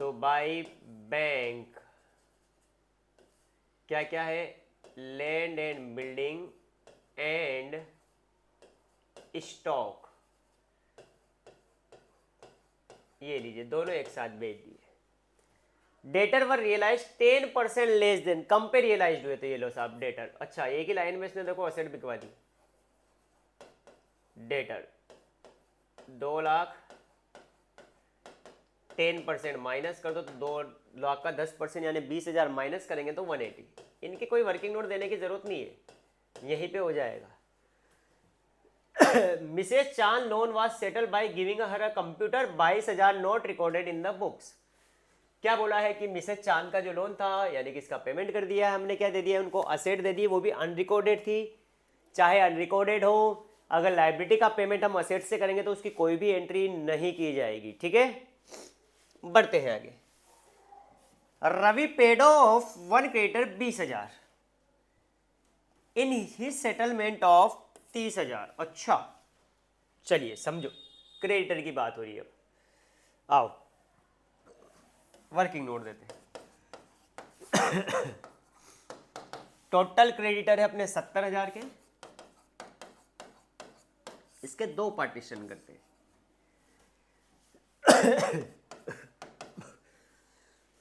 तो बाय बैंक क्या क्या है, land and building and stock, ये लीजिए दोनों एक साथ भेज दिए। डेटर वर रियलाइज 10% लेस देन, कम पे रियलाइज हुए थे ये लो साहब डेटर। अच्छा, एक ही लाइन में इसने देखो असेट बिकवा दी। डेटर 2 लाख, 10% माइनस कर दो तो 2 लाख का 10% यानी 20,000 माइनस करेंगे तो 180। इनकी कोई वर्किंग नोट देने की जरूरत नहीं है, यहीं पे हो जाएगा। मिसेज चांद loan was settle by giving her a computer, 22,000 note recorded in the books. क्या बोला है कि मिसेज चांद का जो लोन था, यानी कि इसका पेमेंट कर दिया हमने, क्या दे दिया उनको, असेट दे दी, वो भी अनरिकॉर्डेड थी। चाहे अनरिकॉर्डेड हो, अगर लाइबिलिटी का पेमेंट हम असेट से करेंगे तो उसकी कोई भी एंट्री नहीं की जाएगी, ठीक है। बढ़ते हैं आगे। Ravi paid off one creditor 20,000 in his settlement of 30,000। अच्छा, चलिए समझो, क्रेडिटर की बात हो रही है। अब आओ वर्किंग नोट देते हैं। टोटल क्रेडिटर है अपने 70,000 के, इसके 2 पार्टीशन करते हैं।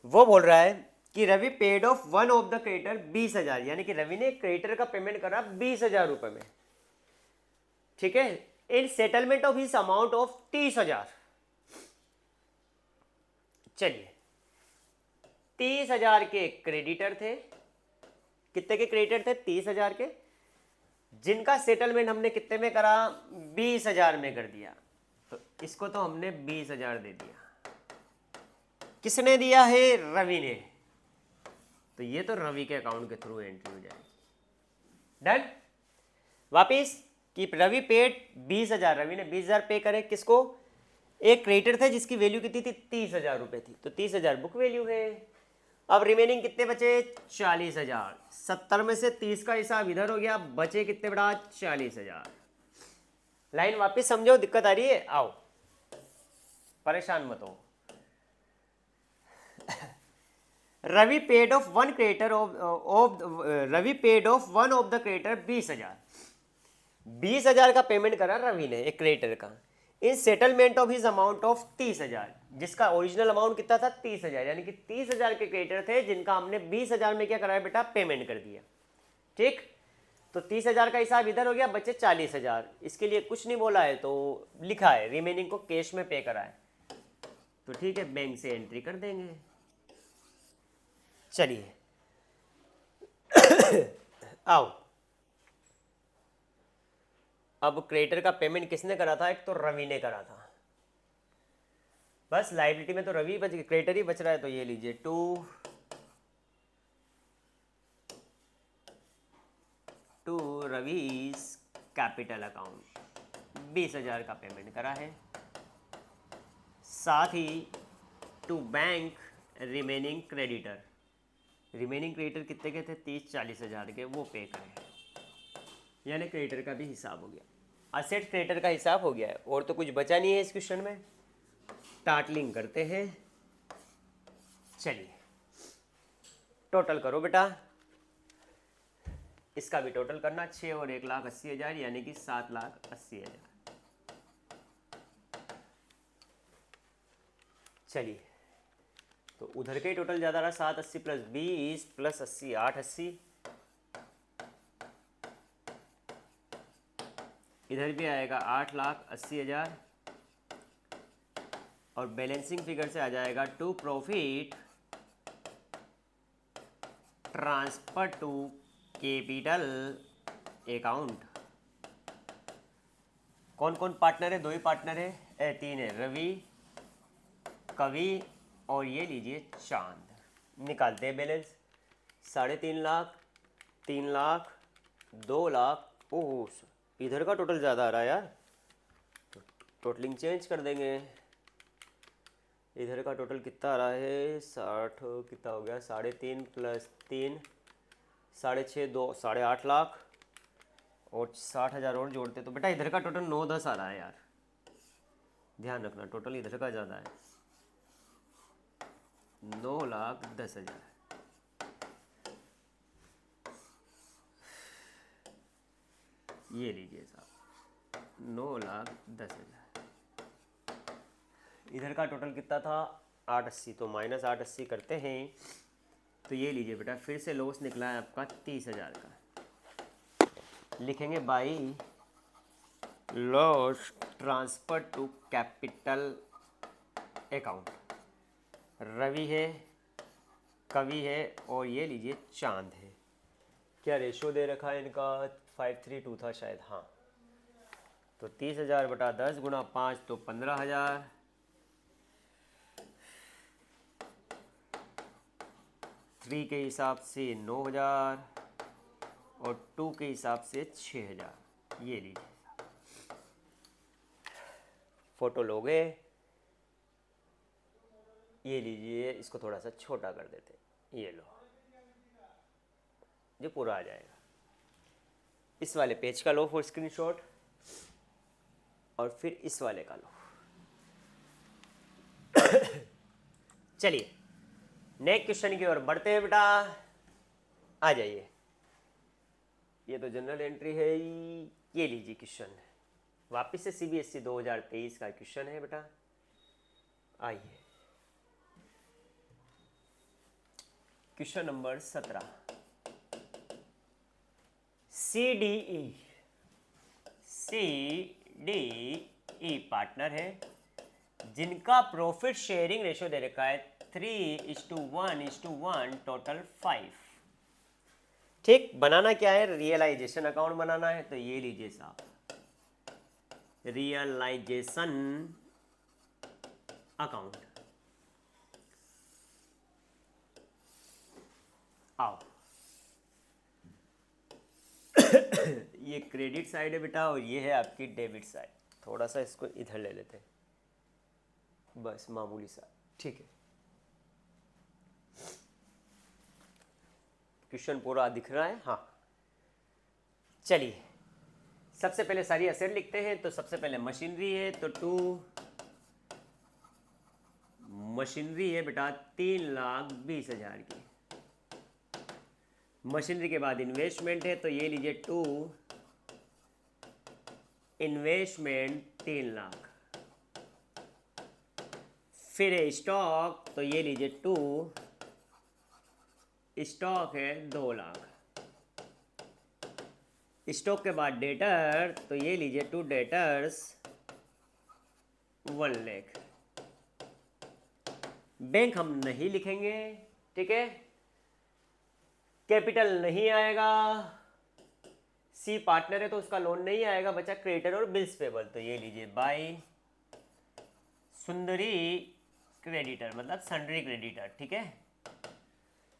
वो बोल रहा है कि Ravi paid off one of the creditor 20,000, यानी कि रवि ने क्रेडिटर का पेमेंट करा 20,000 रुपए में, ठीक है, in settlement of his amount of 30,000। चलिए, 30,000 के क्रेडिटर थे, कितने के क्रेडिटर थे, 30,000 के, जिनका सेटलमेंट हमने कितने में करा, 20,000 में कर दिया। तो इसको तो हमने 20,000 दे दिया, किसने दिया है, रवि ने, तो ये तो रवि के अकाउंट के थ्रू एंट्री हो जाएगी। डन। वापिस कि रवि पेड 20,000, रवि ने 20,000 पे करे, किसको, एक क्रेडिटर थे जिसकी वैल्यू कितनी थी, 30,000 रुपए थी, तो 30,000 बुक वैल्यू है। अब रिमेनिंग कितने बचे, 40,000। 70 में से 30 का हिसाब इधर हो गया, बचे कितने बड़ा, 40,000। लाइन वापस समझो, दिक्कत आ रही है, आओ परेशान मत हो। Ravi paid off one creditor Ravi paid off one of the creditor 20,000। 20,000 का पेमेंट करा रवि ने एक क्रेडिटर का, in settlement of his amount of 30,000, जिसका ओरिजिनल अमाउंट कितना था, 30,000, यानी कि 30,000 के क्रेडिटर थे जिनका हमने 20,000 में क्या कराया बेटा, पेमेंट कर दिया, ठीक। तो 30,000 का हिसाब इधर हो गया, बचे 40,000। इसके लिए कुछ नहीं बोला है, तो लिखा है रिमेनिंग को कैश में पे करा है, तो ठीक है, बैंक से एंट्री कर देंगे। चलिए आओ, अब क्रेडिटर का पेमेंट किसने करा था, एक तो रवि ने करा था, बस लायबिलिटी में तो रवि बच, क्रेडिटर ही बच रहा है, तो ये लीजिए टू रवीज कैपिटल अकाउंट 20,000 का पेमेंट करा है, साथ ही to bank remaining creditor, remaining creditor कितने के थे, 30-40,000 के, वो पे करें, यानी क्रेडिटर का भी हिसाब हो गया, असेट क्रेडिटर का हिसाब हो गया है, और तो कुछ बचा नहीं है इस क्वेश्चन में। टाटलिंग करते हैं, चलिए टोटल करो बेटा, इसका भी टोटल करना, 6 और 1,80,000 यानी कि 7,80,000। चलिए, तो उधर के टोटल ज़्यादा रहा, 780 प्लस 20 प्लस 80 880, इधर भी आएगा 8,80,000 और बैलेंसिंग फिगर से आ जाएगा to profit transfer to capital account. कौन कौन पार्टनर है? 2 ही पार्टनर है, 3 है, रवि, कवि और ये लीजिए चांद। निकालते हैं बैलेंस। 3.5 लाख, 3 लाख, 2 लाख। ओह, इधर का टोटल ज़्यादा आ रहा है यार, तो टोटलिंग चेंज कर देंगे। इधर का टोटल कितना आ रहा है? 60 कितना हो गया? 3.5 + 3 6.5, 2 8.5 लाख और 60,000 और जोड़ते तो बेटा इधर का टोटल 9-10 आ रहा है यार। ध्यान रखना टोटल इधर का ज़्यादा है, 9,10,000। ये लीजिए साहब, 9,10,000। इधर का टोटल कितना था? 880, तो -880 करते हैं तो ये लीजिए बेटा, फिर से लॉस निकला है आपका 30,000 का। लिखेंगे by loss transfer to capital account. Ravi है, कवि है और ये लीजिए चांद है। क्या रेशो दे रखा है इनका? 5:3:2 था शायद, हाँ। तो 30,000 बटा 10 गुणा 5 तो 15,000। 3 के हिसाब से 9,000 और 2 के हिसाब से 6,000। ये लीजिए, फोटो लोगे? ये लीजिए, इसको थोड़ा सा छोटा कर देते, ये लो, जो पूरा आ जाएगा। इस वाले पेज का लो फॉर स्क्रीनशॉट और फिर इस वाले का लो। चलिए नेक्स्ट क्वेश्चन की ओर बढ़ते हैं बेटा, आ जाइए। ये तो जनरल एंट्री है ही। ये लीजिए क्वेश्चन, वापस से सीबीएसई 2023 का क्वेश्चन है बेटा। आइए क्वेश्चन नंबर 17। CDE पार्टनर है जिनका प्रॉफिट शेयरिंग रेशो दे रखा है 3:1:1 टोटल 5। ठीक, बनाना क्या है? रियलाइजेशन अकाउंट बनाना है। तो ये लीजिए साहब, रियलाइजेशन अकाउंट। आओ ये क्रेडिट साइड है बेटा और ये है आपकी डेबिट साइड। थोड़ा सा इसको इधर ले लेते हैं, बस मामूली सा, ठीक है। क्वेश्चन पूरा दिख रहा है? हाँ। चलिए सबसे पहले सारी असेट लिखते हैं। तो सबसे पहले मशीनरी है, तो 2 मशीनरी है बेटा 3,20,000 की। मशीनरी के बाद इन्वेस्टमेंट है, तो ये लीजिए 2 इन्वेस्टमेंट 3 लाख। फिर है स्टॉक, तो ये लीजिए 2 स्टॉक है 2 लाख। स्टॉक के बाद डेटर, तो ये लीजिए 2 डेटर्स 1 लाख। बैंक हम नहीं लिखेंगे, ठीक है। कैपिटल नहीं आएगा, सी पार्टनर है तो उसका लोन नहीं आएगा। बचा क्रेडिटर और बिल्स पेबल, तो ये लीजिए बाय सुंदरी क्रेडिटर, मतलब सन्ड्री क्रेडिटर, ठीक है।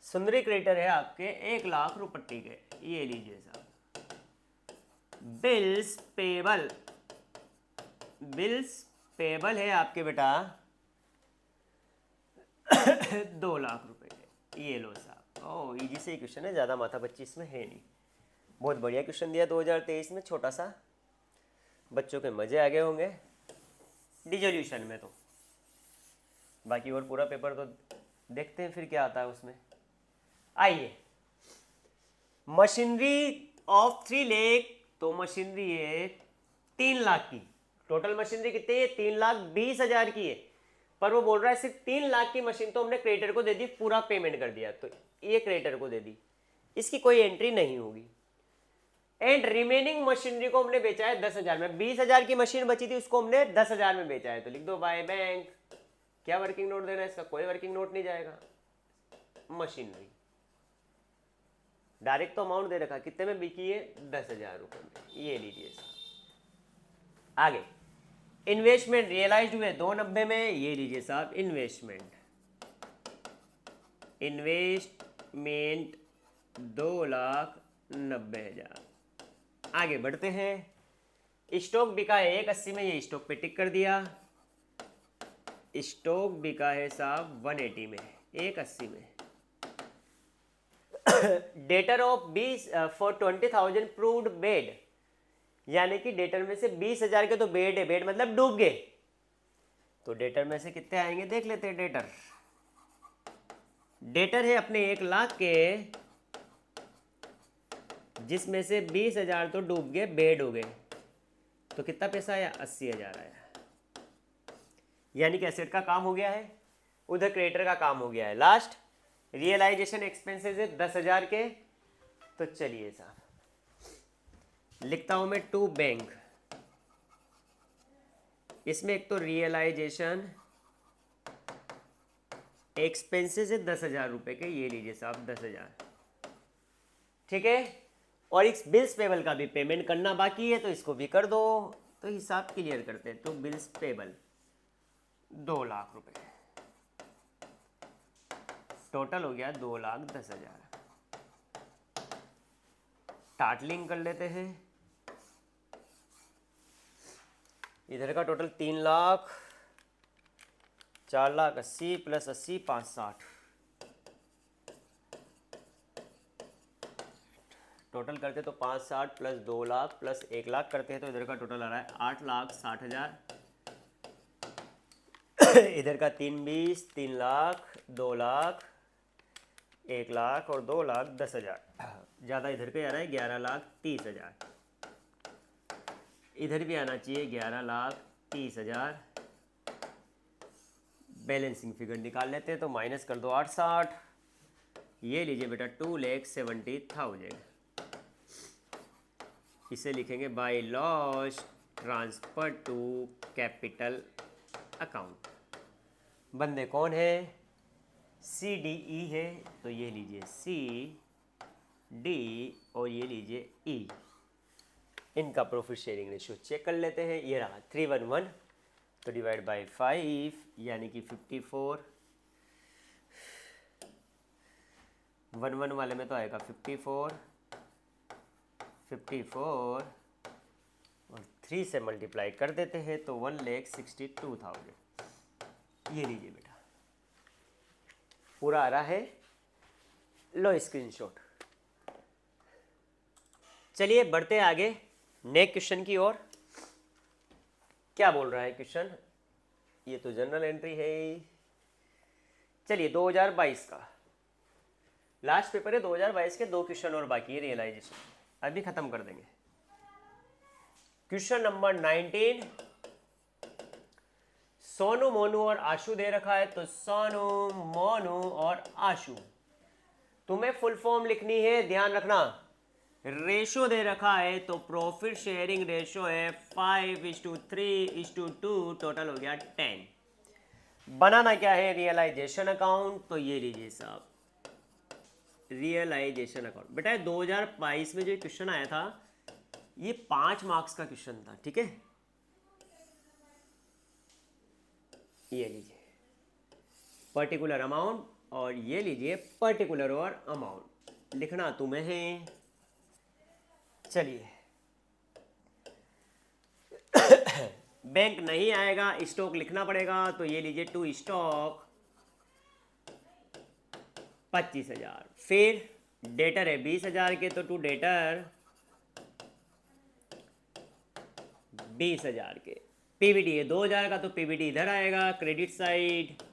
सुंदरी क्रेडिटर है आपके 1 लाख रुपये के। ये लीजिए साहब, बिल्स पेबल, बिल्स पेबल है आपके बेटा 2 लाख रुपए के। ये लो साहब। ओह इजी से क्वेश्चन है, ज़्यादा माथा बच्ची इसमें है नहीं। बहुत बढ़िया क्वेश्चन दिया 2023 में, छोटा सा, बच्चों के मज़े आ गए होंगे डिसोल्यूशन में। तो बाकी और पूरा पेपर तो देखते हैं फिर क्या आता है उसमें। आइए, मशीनरी ऑफ 3 लाख, तो मशीनरी है 3 लाख की। टोटल मशीनरी कितनी है? 3,20,000 की है। पर वो बोल रहा है सिर्फ 3 लाख की मशीन तो हमने क्रेडिटर को दे दी, पूरा पेमेंट कर दिया, तो ये क्रेडिटर को दे दी, इसकी कोई एंट्री नहीं होगी। एंड रिमेनिंग मशीनरी को हमने बेचा है 10,000 में। 20,000 की मशीन बची थी, उसको हमने 10,000 में बेचा है, तो लिख दो बाय बैंक। क्या वर्किंग नोट देना है इसका? कोई वर्किंग नोट नहीं जाएगा, मशीनरी डायरेक्ट तो अमाउंट दे रखा, कितने में बिकी है? 10,000 रुपए में। ये लीजिए साहब। आगे इन्वेस्टमेंट रियलाइज हुए 290 में, ये लीजिए साहब इन्वेस्टमेंट 2,90,000। आगे बढ़ते हैं। स्टॉक बिका है 180 में, ये स्टॉक पे टिक कर दिया। स्टॉक बिका है साहब 180 में, 180 में। Debtor of 20 for 20,000 proved bed, यानी कि डेटर में से 20,000 के तो बेड है, बेड मतलब डूब गए, तो डेटर में से कितने आएंगे देख लेते हैं। डेटर है अपने 1 लाख के, जिसमें से 20,000 तो डूब गए, बेड हो गए, तो कितना पैसा आया? 80,000 आया। यानी कि एसेट का काम हो गया है, उधर क्रेडिटर का काम हो गया है। लास्ट रियलाइजेशन एक्सपेंसेस है 10,000 के, तो चलिए साहब लिखता हूं मैं टू बैंक। इसमें एक तो रियलाइजेशन एक्सपेंसेस है 10,000 रुपए के, ये लीजिए साहब 10,000, ठीक है। और इस बिल्स पेबल का भी पेमेंट करना बाकी है, तो इसको भी कर दो। तो हिसाब क्लियर करते हैं। तो बिल्स पेबल 2 लाख रुपए, टोटल हो गया 2,10,000। टाटलिंग कर लेते हैं। इधर का टोटल 3 लाख, 4,80,000 प्लस 80 5,60, टोटल करते तो 5,60 प्लस 2 लाख प्लस 1 लाख करते हैं, तो इधर का टोटल आ रहा है 8,60,000। इधर का 3,20, 3 लाख, 2 लाख, 1 लाख और 2,10,000। ज़्यादा इधर पे आ रहा है 11,30,000। इधर भी आना चाहिए 11,30,000। बैलेंसिंग फिगर निकाल लेते हैं, तो माइनस कर दो 8,60। ये लीजिए बेटा 2,70,000। इसे लिखेंगे by loss transfer to capital account. बंदे कौन है? CDE है, तो ये लीजिए CD और ये लीजिए E। इनका प्रॉफिट शेयरिंग रेशियो चेक कर लेते हैं। ये रहा 311, तो डिवाइड बाय 5 यानी कि 54। 11 वाले में तो आएगा 54 और 3 से मल्टीप्लाई कर देते हैं, तो 1,62,000। ये लीजिए बेटा, पूरा आ रहा है, लो स्क्रीनशॉट। चलिए बढ़ते आगे नेक्स्ट क्वेश्चन की ओर। क्या बोल रहा है क्वेश्चन? ये तो जनरल एंट्री है। चलिए 2022 का लास्ट पेपर है। 2022 के 2 क्वेश्चन और बाकी है रियलाइजेशन, अभी खत्म कर देंगे। क्वेश्चन नंबर 19, सोनू, मोनू और आशु दे रखा है, तो सोनू, मोनू और आशु। तुम्हें फुल फॉर्म लिखनी है, ध्यान रखना। रेशो दे रखा है, तो प्रॉफिट शेयरिंग रेशो है 5:3:2, टोटल हो गया 10। बनाना क्या है? रियलाइजेशन अकाउंट, तो ये लीजिए साहब रियलाइजेशन अकाउंट। बेटा 2022 में जो क्वेश्चन आया था, ये 5 मार्क्स का क्वेश्चन था, ठीक है। ये लीजिए पर्टिकुलर अमाउंट और ये लीजिए पर्टिकुलर और अमाउंट, लिखना तुम्हें है। चलिए बैंक नहीं आएगा, स्टॉक लिखना पड़ेगा, तो ये लीजिए टू स्टॉक 25,000। फिर डेटर है 20,000 के, तो टू डेटर 20,000 के। पीवीडी है 2,000 का, तो पीवीडी इधर आएगा क्रेडिट साइड,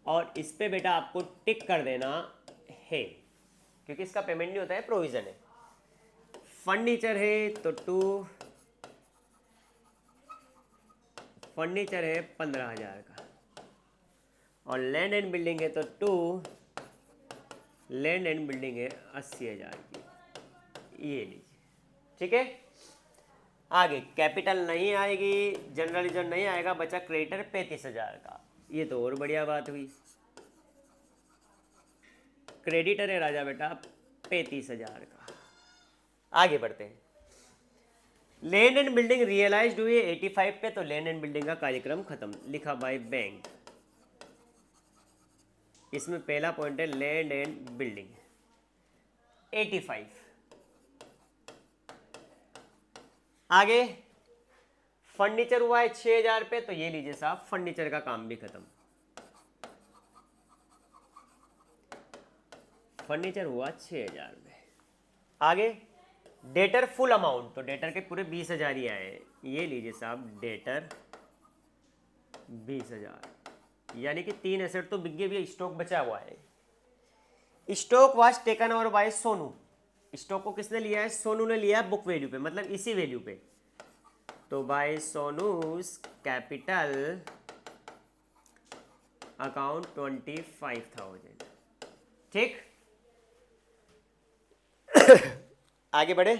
और इस पे बेटा आपको टिक कर देना है, क्योंकि इसका पेमेंट नहीं होता है, प्रोविजन है। फर्नीचर है, तो टू फर्नीचर है 15,000 का, और लैंड एंड बिल्डिंग है, तो टू लैंड एंड बिल्डिंग है 80,000 की। ये लीजिए ठीक है। आगे कैपिटल नहीं आएगी, जनरल रिजर्व नहीं आएगा, बचा क्रेडिटर 35,000 का। ये तो और बढ़िया बात हुई, क्रेडिटर है राजा बेटा 35,000 का। आगे बढ़ते हैं। लैंड एंड बिल्डिंग रियलाइज्ड हुई 85 पे, तो लैंड एंड बिल्डिंग का कार्यक्रम खत्म, लिखा बाय बैंक। इसमें पहला पॉइंट है लैंड एंड बिल्डिंग 85। आगे फर्नीचर हुआ है 6,000 पे, तो ये लीजिए साहब फर्नीचर का काम भी खत्म। फर्नीचर हुआ 6,000 में। आगे डेटर फुल अमाउंट, तो डेटर के पूरे 20,000 ही आए, ये लीजिए साहब डेटर 20,000, यानी कि 3 एसेट तो बिक गए भी, स्टॉक बचा हुआ है। Stock was taken over bye Sonu, stock को किसने लिया है? सोनू ने लिया है बुक वैल्यू पे, मतलब इसी वैल्यू पे, तो बाय सोनूज कैपिटल अकाउंट 25,000। ठीक आगे बढ़े।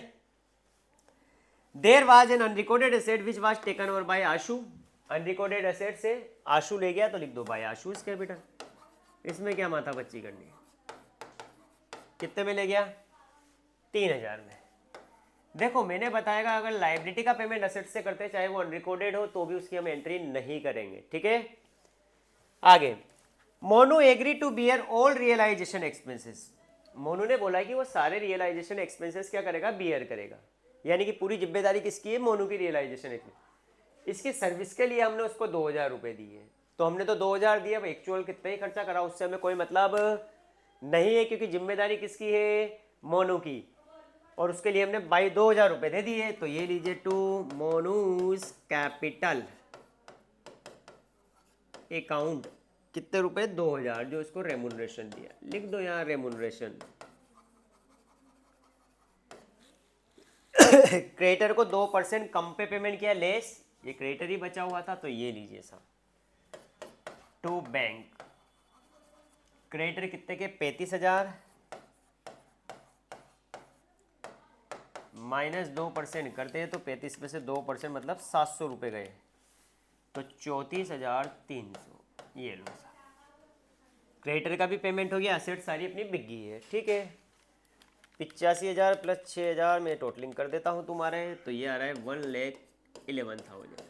There was an unrecorded asset which was taken over by Ashu, unrecorded asset से आशु ले गया, तो लिख दो बाय आशुज कैपिटल। इसमें क्या माथा बच्ची करनी है, कितने में ले गया? 3,000 में। देखो मैंने बताया अगर लाइबिलिटी का पेमेंट एसेट से करते चाहे वो अनरिकॉर्डेड हो तो भी उसकी हम एंट्री नहीं करेंगे, ठीक है। आगे Monu agree to bear all realisation expenses, Monu ने बोला कि वो सारे रियलाइजेशन एक्सपेंसेस क्या करेगा? बियर करेगा, यानी कि पूरी जिम्मेदारी किसकी है? मोनू की रियलाइजेशन एक्सपेंस। इसकी सर्विस के लिए हमने उसको 2,000 रुपये दिए, तो हमने तो 2,000 दिए, अब एक्चुअल कितना ही खर्चा करा उससे हमें कोई मतलब नहीं है, क्योंकि जिम्मेदारी किसकी है? मोनू की, और उसके लिए हमने बाई 2,000 रुपये दे दिए, तो ये लीजिए टू मोनूज कैपिटल अकाउंट कितने रुपए? 2,000, जो इसको रेमुनरेशन दिया, लिख दो यहाँ रेमुनरेशन। क्रेडिटर को 2% कम पे पेमेंट किया लेस, ये क्रेडिटर ही बचा हुआ था, तो ये लीजिए साहब टू बैंक। क्रेडिटर कितने के? 35,000 माइनस 2% करते हैं तो 35 में से 2% मतलब 700 रुपये गए, तो 34,300। ये लो साहब, क्रेडिटर का भी पेमेंट हो गया, एसेट सारी अपनी बिक गई है, ठीक है। 85,000 प्लस 6,000 में टोटलिंग कर देता हूँ तुम्हारे, तो ये आ रहा है 1,11,000।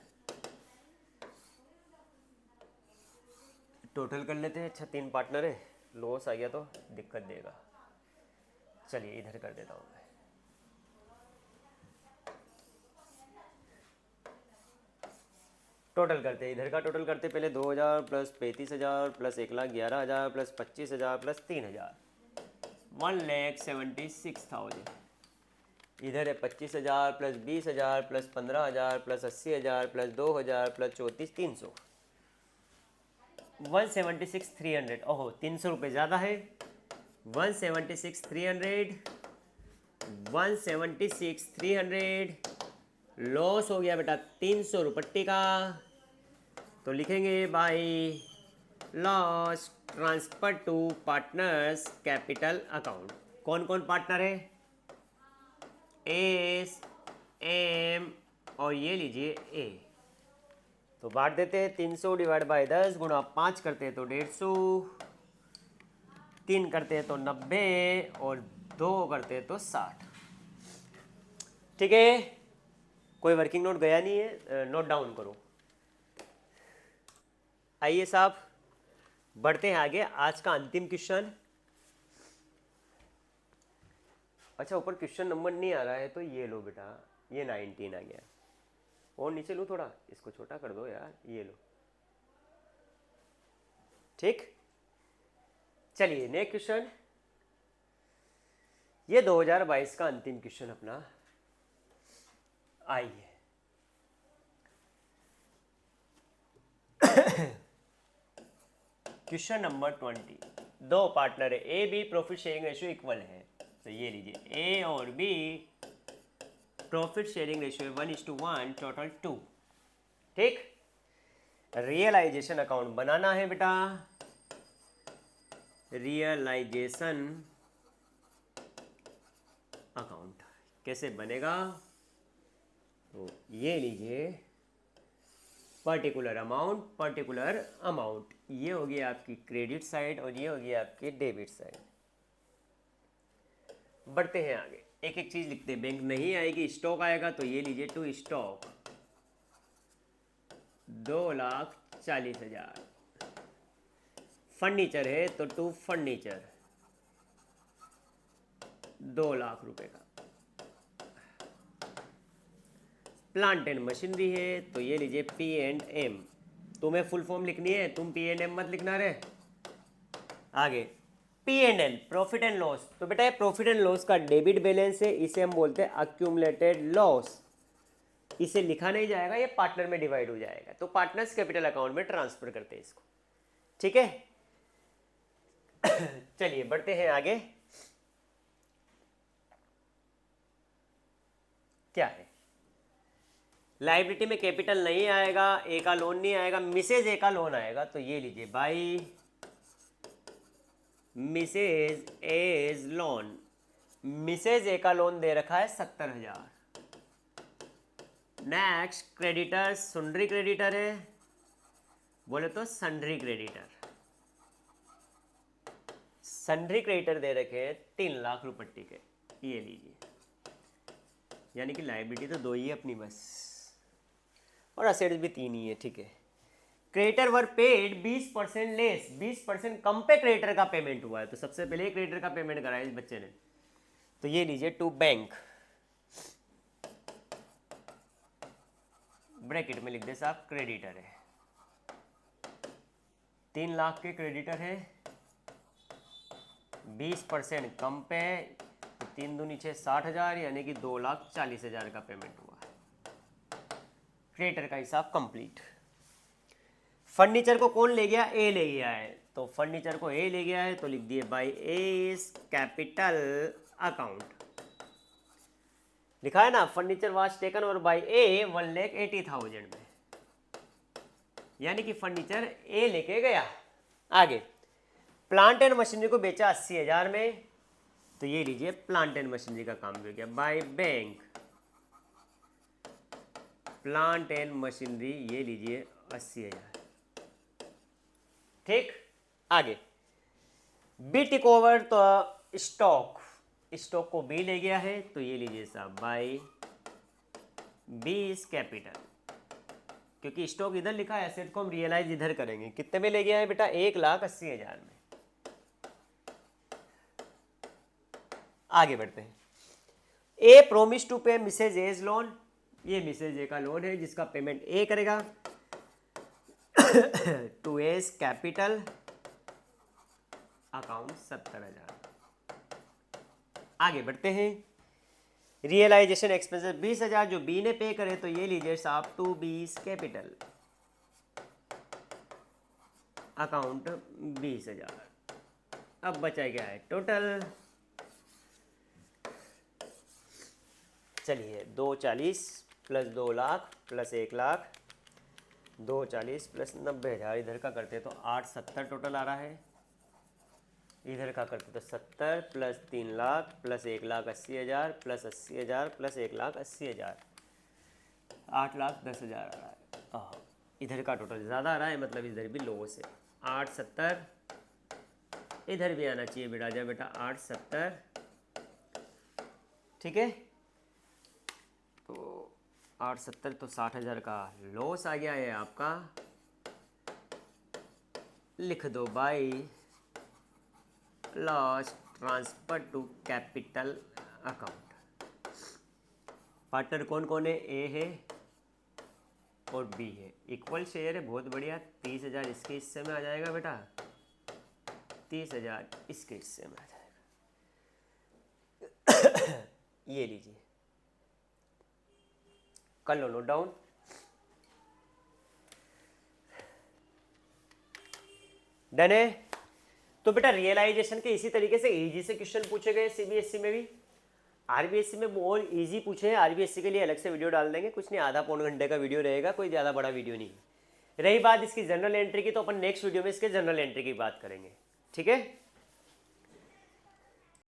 टोटल कर लेते हैं। अच्छा 3 पार्टनर है, लॉस आ गया तो दिक्कत देगा, चलिए इधर कर देता हूँ मैं। टोटल करते हैं, इधर का टोटल करते पहले 2,000 प्लस 35,000 प्लस 1,11,000 प्लस 25,000 प्लस 3,000, 1,76,000। इधर है 25,000 plus 20,000 plus 15,000 plus 80,000 plus 2,000 plus 34,300, 176,300। ओहो 300 रुपये ज़्यादा है, 176,300, 176,300 लॉस हो गया बेटा 300 रुपट्टी का, तो लिखेंगे by loss transfer to partners capital account. कौन कौन पार्टनर है? एस, एम और ये लीजिए ए। तो बांट देते हैं, 300 डिवाइड बाय 10 गुणा 5 करते हैं तो 150, 3 करते हैं तो 90 और 2 करते हैं तो 60। ठीक है, कोई वर्किंग नोट गया नहीं है, नोट डाउन करो। आइए साहब बढ़ते हैं आगे, आज का अंतिम क्वेश्चन। अच्छा ऊपर क्वेश्चन नंबर नहीं आ रहा है तो ये लो बेटा, ये 19 आ गया, और नीचे लो थोड़ा, इसको छोटा कर दो यार, ये लो। ठीक, चलिए नेक्स्ट क्वेश्चन, ये 2022 का अंतिम क्वेश्चन अपना। आइए क्वेश्चन नंबर 20। दो पार्टनर है, A B profit sharing ratio equal है, तो ये लीजिए ए और B profit sharing ratio 1:1 total 2। ठीक, रियलाइजेशन अकाउंट बनाना है बेटा, रियलाइजेशन अकाउंट कैसे बनेगा, तो ये लीजिए पर्टिकुलर अमाउंट, ये होगी आपकी क्रेडिट साइड और ये होगी आपकी डेबिट साइड। बढ़ते हैं आगे, एक एक चीज लिखते हैं। बैंक नहीं आएगी, स्टॉक आएगा, तो ये लीजिए टू स्टॉक 2,40,000। फर्नीचर है तो टू फर्नीचर 2 लाख रुपए का। प्लांट एंड मशीनरी है तो ये लीजिए P&M। तुम्हें फुल फॉर्म लिखनी है, तुम P&M मत लिखना रे। आगे P&L प्रॉफिट एंड लॉस, तो बेटा ये प्रॉफिट एंड लॉस का डेबिट बैलेंस है, इसे हम बोलते हैं अक्यूमुलेटेड लॉस। इसे लिखा नहीं जाएगा, ये पार्टनर में डिवाइड हो जाएगा, तो पार्टनर्स कैपिटल अकाउंट में ट्रांसफर करते हैं इसको। ठीक है, चलिए बढ़ते हैं आगे। क्या है, लाइबिलिटी में कैपिटल नहीं आएगा, ए का लोन नहीं आएगा, मिसेज ए का लोन आएगा, तो ये लीजिए by Mrs as loan. Mrs A का लोन दे रखा है 70,000। नेक्स्ट क्रेडिटर, सुंड्री क्रेडिटर है, बोले तो सन्ड्री क्रेडिटर। सन्ड्री क्रेडिटर दे रखे हैं 3 लाख रुपये के, ये लीजिए। यानी कि लाइबिलिटी तो 2 ही है अपनी बस, और असेट्स भी 3 ही है। ठीक है, क्रेडिटर वर पेड 20% लेस, 20% कम पे क्रेडिटर का पेमेंट हुआ है, तो सबसे पहले क्रेडिटर का पेमेंट कराया इस बच्चे ने, तो ये लीजिए टू बैंक, ब्रैकेट में लिख दे साहब क्रेडिटर है, 3 लाख के क्रेडिटर है, 20% कम पे, 3 दूनी 6 60,000, यानी कि 2,40,000 का पेमेंट हुआ है। क्रेडिटर का हिसाब कंप्लीट। फर्नीचर को कौन ले गया, ए ले गया है, तो फर्नीचर को ए ले गया है, तो लिख दिए बाय एस कैपिटल अकाउंट। लिखा है ना, फर्नीचर वाज टेकन और बाय ए 1,80,000 में, यानी कि फर्नीचर ए लेके गया। आगे प्लांट एंड मशीनरी को बेचा 80,000 में, तो ये लीजिए प्लांट एंड मशीनरी का काम हो गया by bank. Plant and machinery ये लीजिए 80,000। ठीक, आगे बी टिक ओवर, तो स्टॉक, स्टॉक को बी ले गया है, तो ये लीजिए साहब बाय बी इज कैपिटल, क्योंकि स्टॉक इधर लिखा है, एसेट को हम रियलाइज इधर करेंगे। कितने में ले गया है बेटा, 1,80,000 में। आगे बढ़ते हैं। ए प्रोमिस टू पे मिसेज एज लोन, ये मिसेज ए का लोन है जिसका पेमेंट ए करेगा टू एज कैपिटल अकाउंट 70,000। आगे बढ़ते हैं। रियलाइजेशन एक्सपेंसेस 20,000 जो बी ने पे करे, तो ये लीजिए साहब टू बीस कैपिटल अकाउंट 20,000। अब बचा गया है टोटल, चलिए 240 plus 2 lakh plus 1 lakh, 240 plus 90,000, इधर का करते तो 870 टोटल आ रहा है, इधर का करते तो 70 plus 3 lakh plus 1,80,000 plus 80,000 plus 1,80,000, 8,10,000 आ रहा है। इधर का टोटल ज़्यादा आ रहा है, मतलब इधर भी लॉस है। 870 इधर भी आना चाहिए बेटा, जब बेटा 870, ठीक है, तो 870 तो 60,000 का लॉस आ गया है आपका। लिख दो by loss transfer to capital account. Partner कौन कौन है, ए है और बी है, इक्वल शेयर है, बहुत बढ़िया। 30,000 इसके हिस्से में आ जाएगा बेटा, 30,000 इसके हिस्से में आ जाएगा। ये लीजिए, कर लो नोट डाउन। डन है। तो बेटा रियलाइजेशन के इसी तरीके से इजी से क्वेश्चन पूछे गए सीबीएसई में भी, आरबीएसई में बहुत इजी पूछे हैं। आरबीएसई के लिए अलग से वीडियो डाल देंगे, कुछ नहीं, आधा पौन घंटे का वीडियो रहेगा, कोई ज़्यादा बड़ा वीडियो नहीं। रही बात इसकी जनरल एंट्री की, तो अपन नेक्स्ट वीडियो में इसके जनरल एंट्री की बात करेंगे, ठीक है।